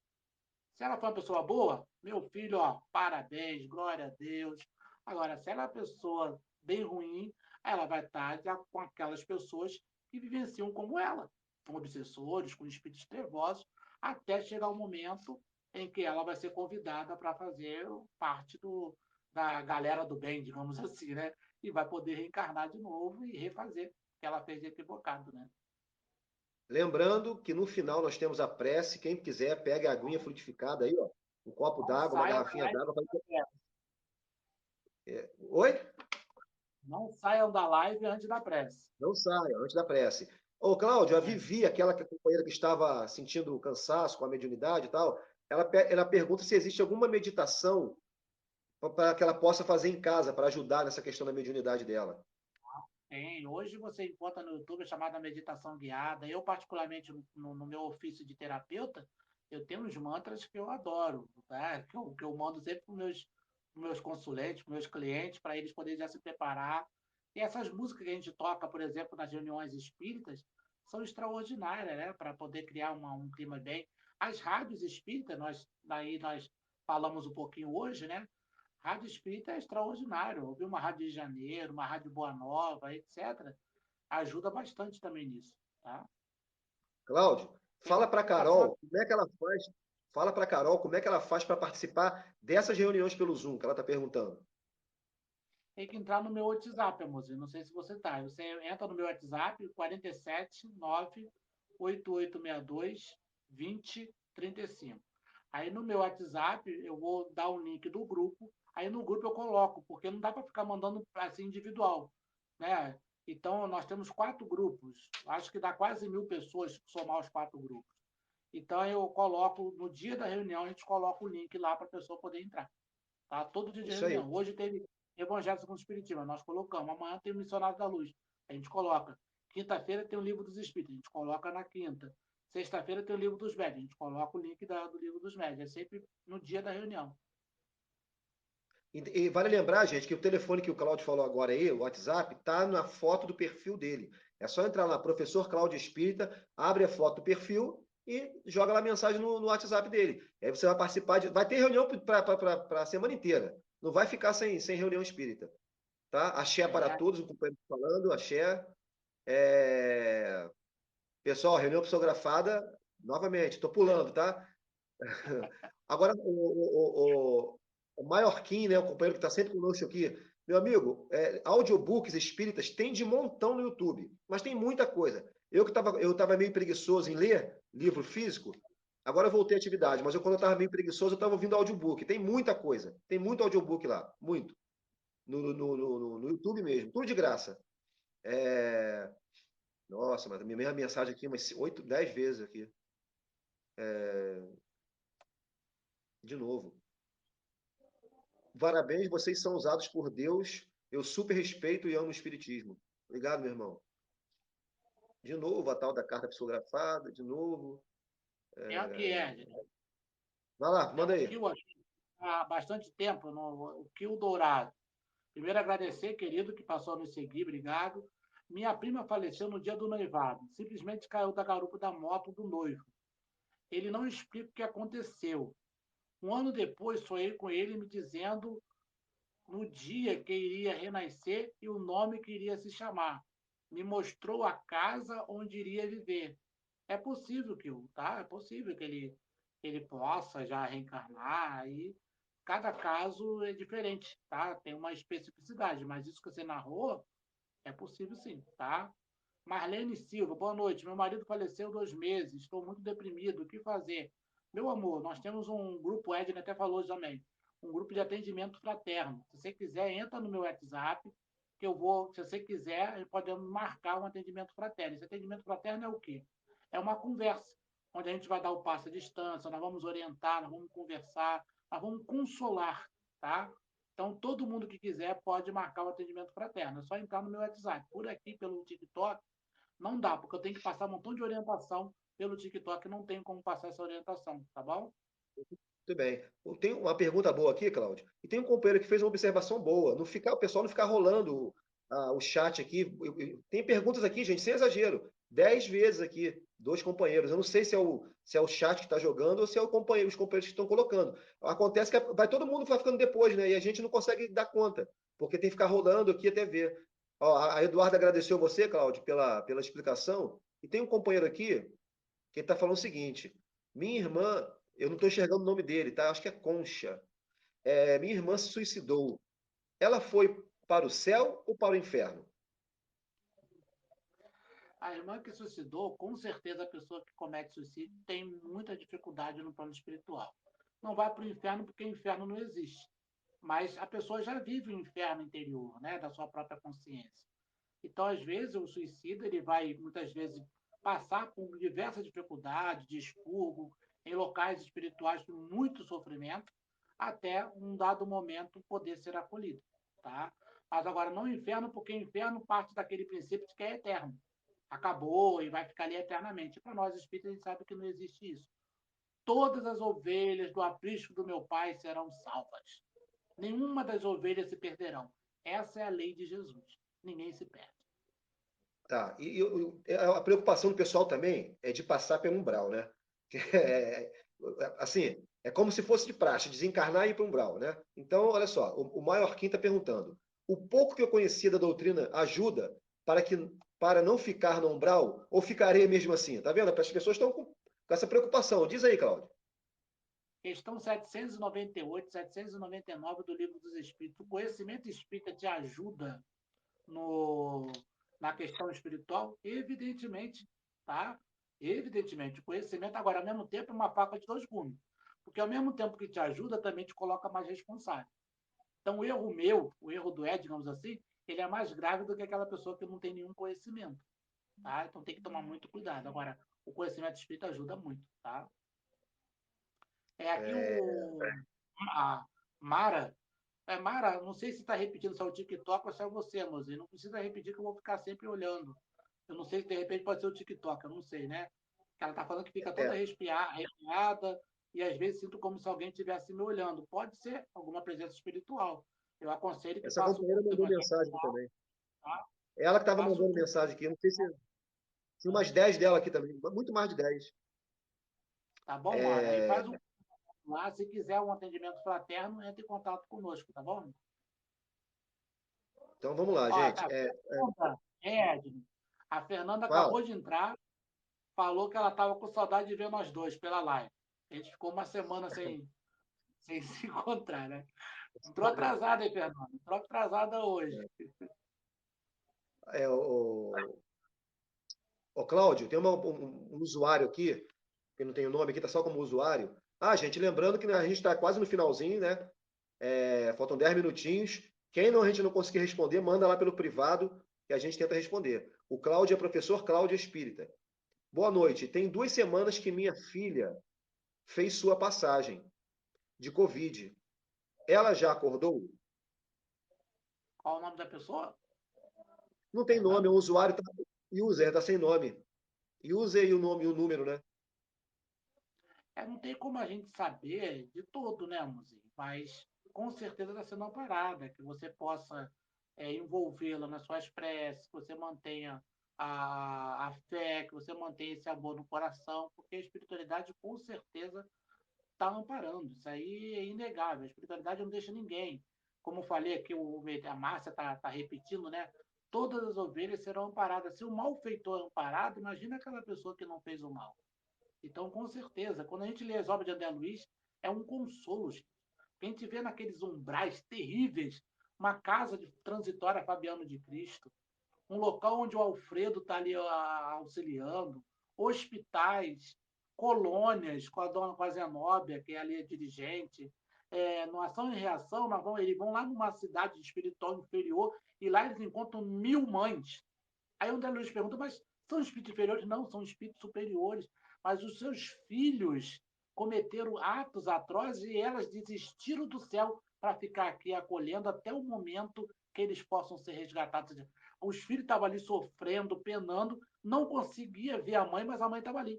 Se ela for uma pessoa boa, meu filho, ó, parabéns, glória a Deus. Agora, se ela é uma pessoa bem ruim, ela vai estar com aquelas pessoas que vivenciam como ela, com obsessores, com espíritos trevosos, até chegar o momento em que ela vai ser convidada para fazer parte da galera do bem, digamos assim, né? E vai poder reencarnar de novo e refazer o que ela fez de equivocado, né? Lembrando que no final nós temos a prece. Quem quiser, pegue a aguinha frutificada aí, ó. Um copo Não d'água, uma saia da garrafinha live d'água. antes da prece. Oi? Não saiam da live antes da prece. Não saia, antes da prece. Ô, Cláudio, a É. Vivi, aquela companheira que estava sentindo cansaço com a mediunidade e tal, ela pergunta se existe alguma meditação para que ela possa fazer em casa, para ajudar nessa questão da mediunidade dela. Tem. Hoje você encontra no YouTube a chamada meditação guiada. Eu, particularmente, no meu ofício de terapeuta, eu tenho uns mantras que eu adoro, tá? Que eu mando sempre para os meus consulentes, para meus clientes, para eles poderem já se preparar. E essas músicas que a gente toca, por exemplo, nas reuniões espíritas, são extraordinárias, né? Para poder criar um clima bem. As rádios espíritas, nós falamos um pouquinho hoje, né? Rádio Espírita é extraordinário. Ouvir uma Rádio de Janeiro, uma Rádio Boa Nova, etc., ajuda bastante também nisso. Tá? Cláudio, Tem fala para meditação Carol aqui. como é que ela faz. Fala para Carol como é que ela faz para participar dessas reuniões pelo Zoom, que ela está perguntando. Tem que entrar no meu WhatsApp, amorzinho. Não sei se você está. Você entra no meu WhatsApp, 47 98862 2035. Aí no meu WhatsApp eu vou dar o link do grupo. Aí no grupo eu coloco, porque não dá para ficar mandando assim individual, né? Então nós temos 4 grupos. Acho que dá quase 1.000 pessoas somar os 4 grupos. Então, eu coloco, no dia da reunião, a gente coloca o link lá para a pessoa poder entrar. Tá? Todo dia de Isso aí. reunião. Hoje teve Evangelho segundo o Espiritismo, nós colocamos. Amanhã tem o Missionário da Luz, a gente coloca. Quinta-feira tem o Livro dos Espíritos, a gente coloca na quinta. Sexta-feira tem o Livro dos Médios, a gente coloca o link do Livro dos Médios. É sempre no dia da reunião. E vale lembrar, gente, que o telefone que o Claudio falou agora aí, o WhatsApp, tá na foto do perfil dele. É só entrar lá, Professor Cláudio Espírita, abre a foto do perfil e joga lá a mensagem no WhatsApp dele. Aí você vai participar de. Vai ter reunião para a semana inteira. Não vai ficar sem reunião espírita. Tá? Axé para É, todos, o companheiro falando, axé. É... Pessoal, reunião psicografada, novamente, estou pulando, tá? Agora, o Maiorquim, né, o companheiro que está sempre conosco aqui, meu amigo, audiobooks espíritas tem de montão no YouTube, mas tem muita coisa. Eu tava meio preguiçoso em ler livro físico, agora eu voltei à atividade, mas quando eu estava meio preguiçoso, eu estava ouvindo audiobook. Tem muita coisa, tem muito audiobook lá, muito. No YouTube mesmo, tudo de graça. É... Nossa, mas a minha mensagem aqui umas 8, 10 vezes aqui. De novo. Parabéns, vocês são usados por Deus. Eu super respeito e amo o Espiritismo. Obrigado, meu irmão. De novo, a tal da carta psicografada, de novo. é o que é, gente. Vai lá, É manda um aí. kill há bastante tempo, no, o kill dourado. Primeiro, agradecer, querido, que passou a nos seguir, obrigado. Minha prima faleceu no dia do noivado. Simplesmente caiu da garupa da moto do noivo. Ele não explica o que aconteceu. Um ano depois, sonhei com ele me dizendo no dia que iria renascer e o nome que iria se chamar. Me mostrou a casa onde iria viver. É possível tá? É possível que ele possa já reencarnar e cada caso é diferente, tá? Tem uma especificidade, mas isso que você narrou é possível sim, tá? Marlene Silva, boa noite. Meu marido faleceu 2 meses, estou muito deprimido. O que fazer? Meu amor, nós temos um grupo, Edna até falou também, um grupo de atendimento fraterno. Se você quiser, entra no meu WhatsApp, que eu vou, se você quiser, podemos marcar um atendimento fraterno. Esse atendimento fraterno é o quê? É uma conversa, onde a gente vai dar o passo à distância, nós vamos orientar, nós vamos conversar, nós vamos consolar, tá? Então, todo mundo que quiser pode marcar o atendimento fraterno. É só entrar no meu WhatsApp. Por aqui, pelo TikTok, não dá, porque eu tenho que passar um montão de orientação pelo TikTok, não tenho como passar essa orientação, tá bom? Tudo bem. Tem uma pergunta boa aqui, Cláudio. E tem um companheiro que fez uma observação boa. O pessoal não ficar rolando o chat aqui. Tem perguntas aqui, gente, sem exagero. 10 vezes aqui, dois companheiros. Eu não sei se é o chat que está jogando ou se é os companheiros que estão colocando. Acontece que vai todo mundo vai ficando depois, né? E a gente não consegue dar conta, porque tem que ficar rolando aqui até ver. Ó, a Eduarda agradeceu você, Cláudio, pela explicação. E tem um companheiro aqui que está falando o seguinte: minha irmã, eu não estou enxergando o nome dele, tá? Acho que é Concha. Minha irmã se suicidou. Ela foi para o céu ou para o inferno? A irmã que suicidou, com certeza a pessoa que comete suicídio tem muita dificuldade no plano espiritual. Não vai para o inferno porque o inferno não existe. Mas a pessoa já vive o inferno interior, né, da sua própria consciência. Então, às vezes, o suicida ele vai, muitas vezes, passar por diversas dificuldades, de expurgo, em locais espirituais com muito sofrimento, até um dado momento poder ser acolhido. Tá? Mas agora, não o inferno, porque o inferno parte daquele princípio de que é eterno. Acabou e vai ficar ali eternamente. Para nós espíritas, a gente sabe que não existe isso. Todas as ovelhas do aprisco do meu pai serão salvas. Nenhuma das ovelhas se perderão. Essa é a lei de Jesus. Ninguém se perde. Tá. A preocupação do pessoal também é de passar pelo umbral, né? É, assim, é como se fosse de praxe, desencarnar e ir para o umbral, né? Então, olha só, o Maiorquim está perguntando: o pouco que eu conhecia da doutrina ajuda para não ficar no umbral ou ficarei mesmo assim? Tá vendo? As pessoas estão com essa preocupação. Diz aí, Cláudio. Questão 798, 799 do Livro dos Espíritos. O conhecimento espírita te ajuda no, na questão espiritual? Evidentemente, tá? Evidentemente. O conhecimento, agora, ao mesmo tempo, é uma faca de dois gumes. Porque ao mesmo tempo que te ajuda, também te coloca mais responsável. Então, o erro meu, o erro do Ed, digamos assim, ele é mais grave do que aquela pessoa que não tem nenhum conhecimento. Tá? Então, tem que tomar muito cuidado. Agora, o conhecimento espírita ajuda muito, tá? Aqui a Mara. Mara, não sei se está repetindo se é o TikTok ou se é você, mozinho. Não precisa repetir que eu vou ficar sempre olhando. Eu não sei se de repente pode ser o TikTok, eu não sei, né? Ela está falando que fica toda É, arrepiada e às vezes sinto como se alguém estivesse me olhando. Pode ser alguma presença espiritual. Eu aconselho que essa faça o companheira curso do mandou Evangelho, mensagem aqui também. tá? Ela que estava Faça o mandando curso. mensagem aqui. Não sei se tinha Tá, umas 10 dela aqui também. Muito mais de 10. tá bom, Mara? Aí faz o curso lá. Se quiser um atendimento fraterno, entre em contato conosco, tá bom? Então vamos lá, Ó, gente. Edno, a Fernanda Fala. acabou de entrar, falou que ela estava com saudade de ver nós dois pela live. A gente ficou uma semana sem se encontrar, né? Entrou atrasada, hein, Fernanda? Entrou atrasada hoje. O Cláudio, tem um usuário aqui, que não tem o nome aqui, está só como usuário. Ah, gente, lembrando que a gente está quase no finalzinho, né? Faltam 10 minutinhos. Quem não, a gente não conseguir responder, manda lá pelo privado que a gente tenta responder. O Cláudio é professor Cláudio Espírita. Boa noite. Tem 2 semanas que minha filha fez sua passagem de Covid. Ela já acordou? Qual o nome da pessoa? Não tem nome, o Fernanda? usuário tá, user, está sem nome. User e o nome e o número, né? Não tem como a gente saber de tudo, né, Muzinho? Mas com certeza está sendo amparada, que você possa envolvê-la nas suas preces, que você mantenha a fé, que você mantenha esse amor no coração, porque a espiritualidade com certeza está amparando. Isso aí é inegável. A espiritualidade não deixa ninguém. Como eu falei aqui, a Márcia está repetindo, né? Todas as ovelhas serão amparadas. Se o malfeitor é amparado, imagina aquela pessoa que não fez o mal. Então, com certeza, quando a gente lê as obras de André Luiz, é um consolo, gente. A gente vê naqueles umbrais terríveis uma casa de transitória Fabiano de Cristo, um local onde o Alfredo está ali auxiliando, hospitais, colônias com a dona com a Zenóbia, que é ali a dirigente. No Ação e Reação, eles vão lá numa cidade espiritual inferior e lá eles encontram 1.000 mães. Aí o André Luiz pergunta, mas são espíritos inferiores? Não, são espíritos superiores. Mas os seus filhos cometeram atos atrozes e elas desistiram do céu para ficar aqui acolhendo até o momento que eles possam ser resgatados. Os filhos estavam ali sofrendo, penando, não conseguia ver a mãe, mas a mãe estava ali.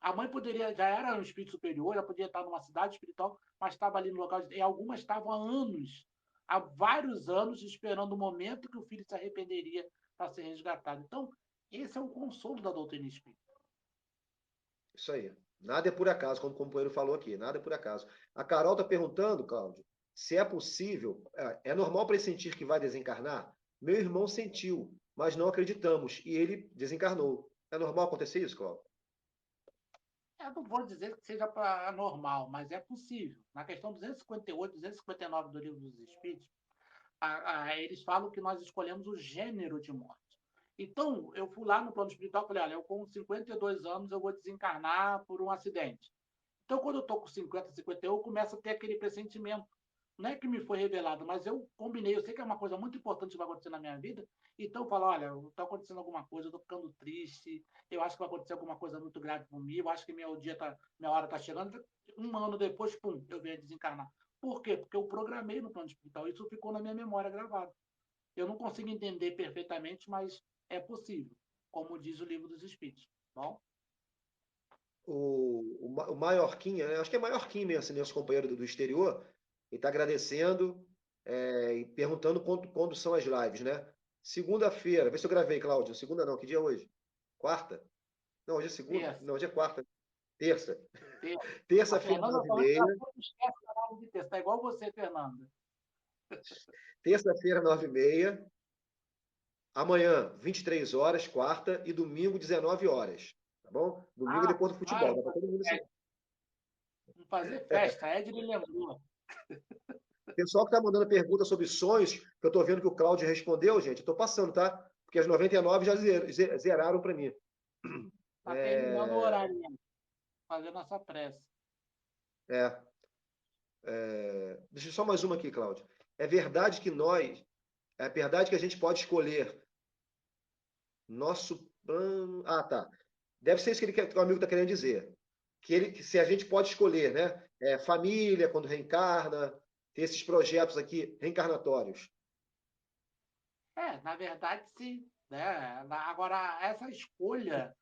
A mãe poderia, já era um espírito superior, já podia estar numa cidade espiritual, mas estava ali no local. E algumas estavam há vários anos, esperando o momento que o filho se arrependeria para ser resgatado. Então, esse é o consolo da doutrina espírita. Isso aí. Nada é por acaso, como o companheiro falou aqui, nada é por acaso. A Carol está perguntando, Cláudio, se é possível, é normal pressentir que vai desencarnar? Meu irmão sentiu, mas não acreditamos, e ele desencarnou. É normal acontecer isso, Cláudio? Eu não vou dizer que seja normal, mas é possível. Na questão 258, 259 do Livro dos Espíritos, eles falam que nós escolhemos o gênero de morte. Então, eu fui lá no plano espiritual e falei, olha, eu com 52 anos eu vou desencarnar por um acidente. Então, quando eu estou com 50, 51, eu começo a ter aquele pressentimento. Não é que me foi revelado, mas eu combinei. Eu sei que é uma coisa muito importante que vai acontecer na minha vida. Então, eu falo: olha, está acontecendo alguma coisa, eu estou ficando triste. Eu acho que vai acontecer alguma coisa muito grave comigo. Eu acho que minha hora está chegando. Um ano depois, pum, eu venho desencarnar. Por quê? Porque eu programei no plano espiritual. Isso ficou na minha memória gravado. Eu não consigo entender perfeitamente, mas é possível, como diz o Livro dos Espíritos. Bom? O Maiorquinha, né? Acho que é Maiorquinha mesmo, assim, nosso companheiro do exterior, ele está agradecendo e perguntando quando são as lives, né? Segunda-feira, vê se eu gravei, Cláudio. Segunda não, que dia é hoje? Quarta? Não, hoje é segunda? Terça. Não, hoje é quarta. Terça. Terça. A Terça-feira, Fernanda nove e falando que ela meia. sempre esquece da aula de terça. Está igual você, Fernanda. Terça-feira, 9h30. Amanhã, 23 horas, quarta. E domingo, 19 horas. Tá bom? Domingo é Ah, depois do futebol. vai, Dá para todo mundo assistir. vamos fazer festa. A Edna lembrou. Pessoal que está mandando pergunta sobre sonhos, que eu estou vendo que o Cláudio respondeu, gente, eu estou passando, tá? Porque as 99 já zeraram para mim. Está terminando o horário mesmo. Fazendo nossa prece. É, deixa só mais uma aqui, Cláudio. É verdade que a gente pode escolher nosso plano. Ah, tá. Deve ser isso que o amigo está querendo dizer. Que se a gente pode escolher, né? Família, quando reencarna, ter esses projetos aqui reencarnatórios. Na verdade, sim. Né? Agora, essa escolha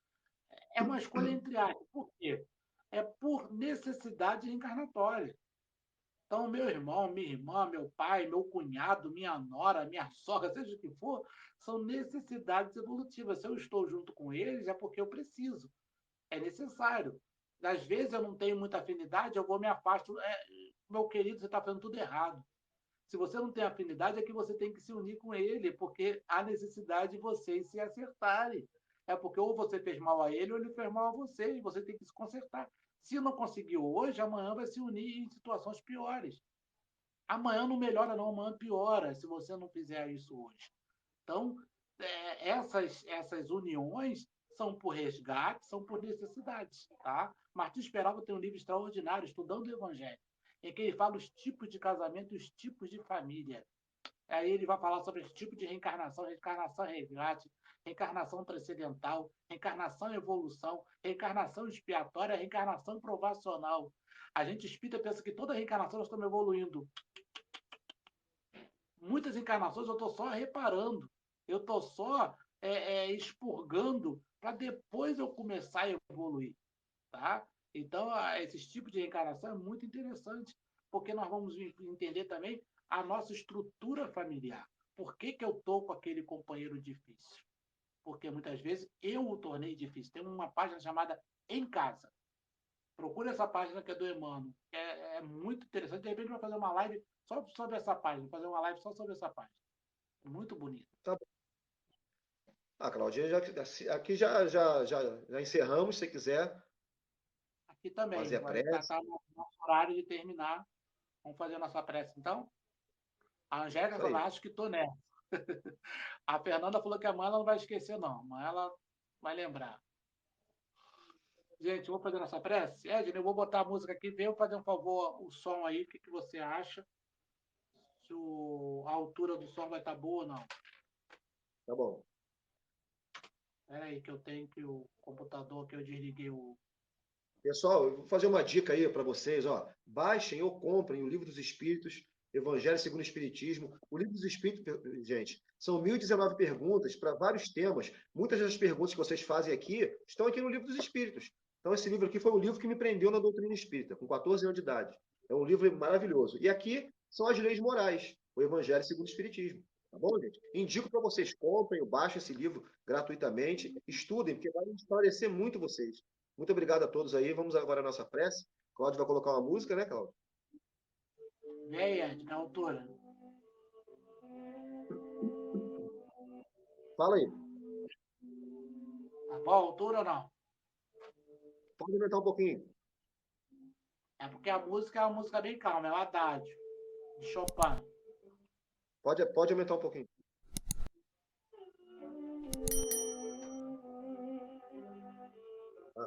é uma escolha entre aspas. Por quê? É por necessidade reencarnatória. Então, meu irmão, minha irmã, meu pai, meu cunhado, minha nora, minha sogra, seja o que for, são necessidades evolutivas. Se eu estou junto com eles, é porque eu preciso, é necessário. Às vezes eu não tenho muita afinidade, eu vou me afasto. Meu querido, você está fazendo tudo errado. Se você não tem afinidade, é que você tem que se unir com ele, porque há necessidade de vocês se acertarem. É porque ou você fez mal a ele ou ele fez mal a você, e você tem que se consertar. Se não conseguiu hoje, amanhã vai se unir em situações piores. Amanhã não melhora, não, amanhã piora, se você não fizer isso hoje. Então, essas uniões são por resgate, são por necessidades. Tá? Martins Peralta tem um livro extraordinário, Estudando o Evangelho, em que ele fala os tipos de casamento e os tipos de família. Aí ele vai falar sobre esse tipo de reencarnação, reencarnação resgate, reencarnação transcendental, reencarnação evolução, reencarnação expiatória, reencarnação provacional. A gente espírita pensa que toda reencarnação nós estamos evoluindo. Muitas encarnações eu estou só reparando, eu estou só expurgando para depois eu começar a evoluir. Tá? Então, esse tipo de reencarnação é muito interessante, porque nós vamos entender também a nossa estrutura familiar. Por que, que eu estou com aquele companheiro difícil? Porque muitas vezes eu o tornei difícil. Tem uma página chamada Em Casa. Procura essa página que é do Emmanuel. É muito interessante. De repente vai fazer uma live só sobre essa página, fazer uma live só sobre essa página. Muito bonito. Tá bom. Claudinha, aqui já encerramos, se você quiser Aqui também. fazer a Vai estar prece. no nosso horário de terminar. Vamos fazer a nossa prece, então? A Angélica Isso falou, aí. acho que estou nessa. A Fernanda falou que amanhã ela não vai esquecer, não. Amanhã ela vai lembrar. Gente, vou fazer nossa prece? Edna, eu vou botar a música aqui. Vem fazer um favor, o som aí. O que você acha? Se a altura do som vai estar boa ou não. Tá bom. Espera aí, que eu tenho que o computador que eu desliguei o. Pessoal, eu vou fazer uma dica aí para vocês, ó. Baixem ou comprem o Livro dos Espíritos, Evangelho segundo o Espiritismo. O Livro dos Espíritos, gente, são 1019 perguntas para vários temas. Muitas das perguntas que vocês fazem aqui estão aqui no Livro dos Espíritos. Então, esse livro aqui foi um livro que me prendeu na doutrina espírita, com 14 anos de idade. É um livro maravilhoso. E aqui são as leis morais, o Evangelho segundo o Espiritismo. Tá bom, gente? Indico para vocês, comprem ou baixem esse livro gratuitamente, estudem, porque vai esclarecer muito vocês. Muito obrigado a todos aí. Vamos agora à nossa prece. Cláudio vai colocar uma música, né, Cláudio? Vem, Ed, na altura. Fala aí. Tá bom, altura ou não? Pode aumentar um pouquinho. É porque a música é uma música bem calma, é o Adágio, de Chopin. Pode aumentar um pouquinho. Tá,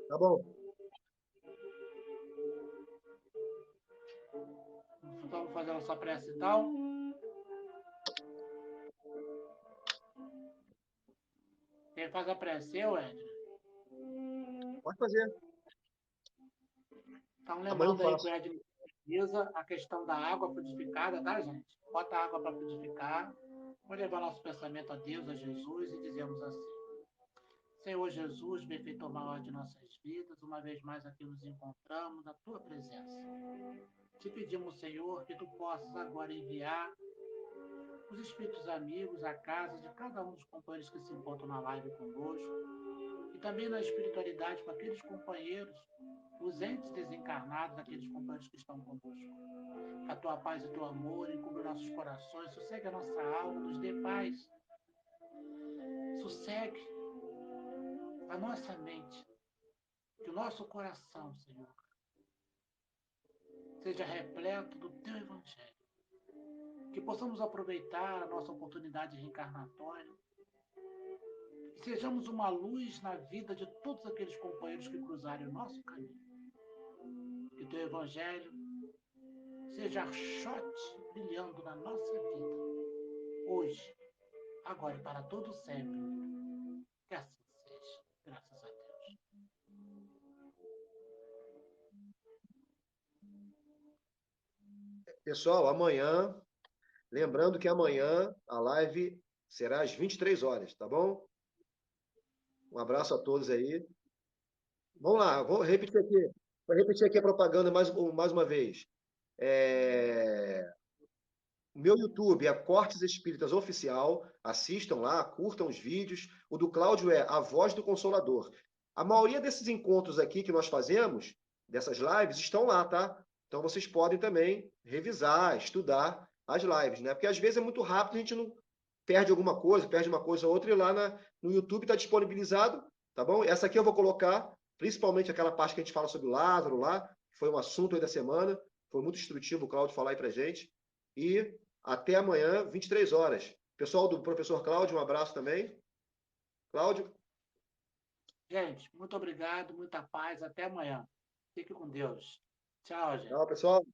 tá bom. Então, vamos fazer a nossa prece então. Quem faz a prece? Eu, Ed. Pode fazer. Então, Amanhã eu lembrando aí que o faço. Ed precisa a questão da água frutificada, tá, gente? Bota a água para frutificar. Vamos levar nosso pensamento a Deus, a Jesus, e dizemos assim: Senhor Jesus, benfeitor maior de nossas vidas, uma vez mais aqui nos encontramos na tua presença. Te pedimos, Senhor, que tu possas agora enviar os espíritos amigos à casa de cada um dos companheiros que se encontram na live conosco, e também na espiritualidade com aqueles companheiros, os entes desencarnados, aqueles companheiros que estão conosco. Que a tua paz e o teu amor encubra nossos corações, sossegue a nossa alma, nos dê paz, sossegue a nossa mente, que o nosso coração, Senhor, seja repleto do teu evangelho. Que possamos aproveitar a nossa oportunidade reencarnatória e sejamos uma luz na vida de todos aqueles companheiros que cruzarem o nosso caminho. Que o teu evangelho seja archote brilhando na nossa vida, hoje, agora e para todo sempre. Que assim seja. Pessoal, amanhã, lembrando que amanhã a live será às 23 horas, tá bom? Um abraço a todos aí. Vamos lá, vou repetir aqui. Vou repetir aqui a propaganda mais uma vez. É, O meu YouTube é Cortes Espíritas Oficial. Assistam lá, curtam os vídeos. O do Cláudio é A Voz do Consolador. A maioria desses encontros aqui que nós fazemos, dessas lives, estão lá, tá? Então vocês podem também revisar, estudar as lives, né? Porque às vezes é muito rápido, a gente não perde alguma coisa, perde uma coisa ou outra, e lá no YouTube está disponibilizado, tá bom? Essa aqui eu vou colocar, principalmente aquela parte que a gente fala sobre o Lázaro lá, que foi um assunto aí da semana. Foi muito instrutivo o Cláudio falar aí pra gente. E até amanhã, 23 horas. Pessoal do professor Cláudio, um abraço também. Cláudio, Gente, muito obrigado, muita paz. Até amanhã. Fique com Deus. Tchau, gente. tchau, pessoal.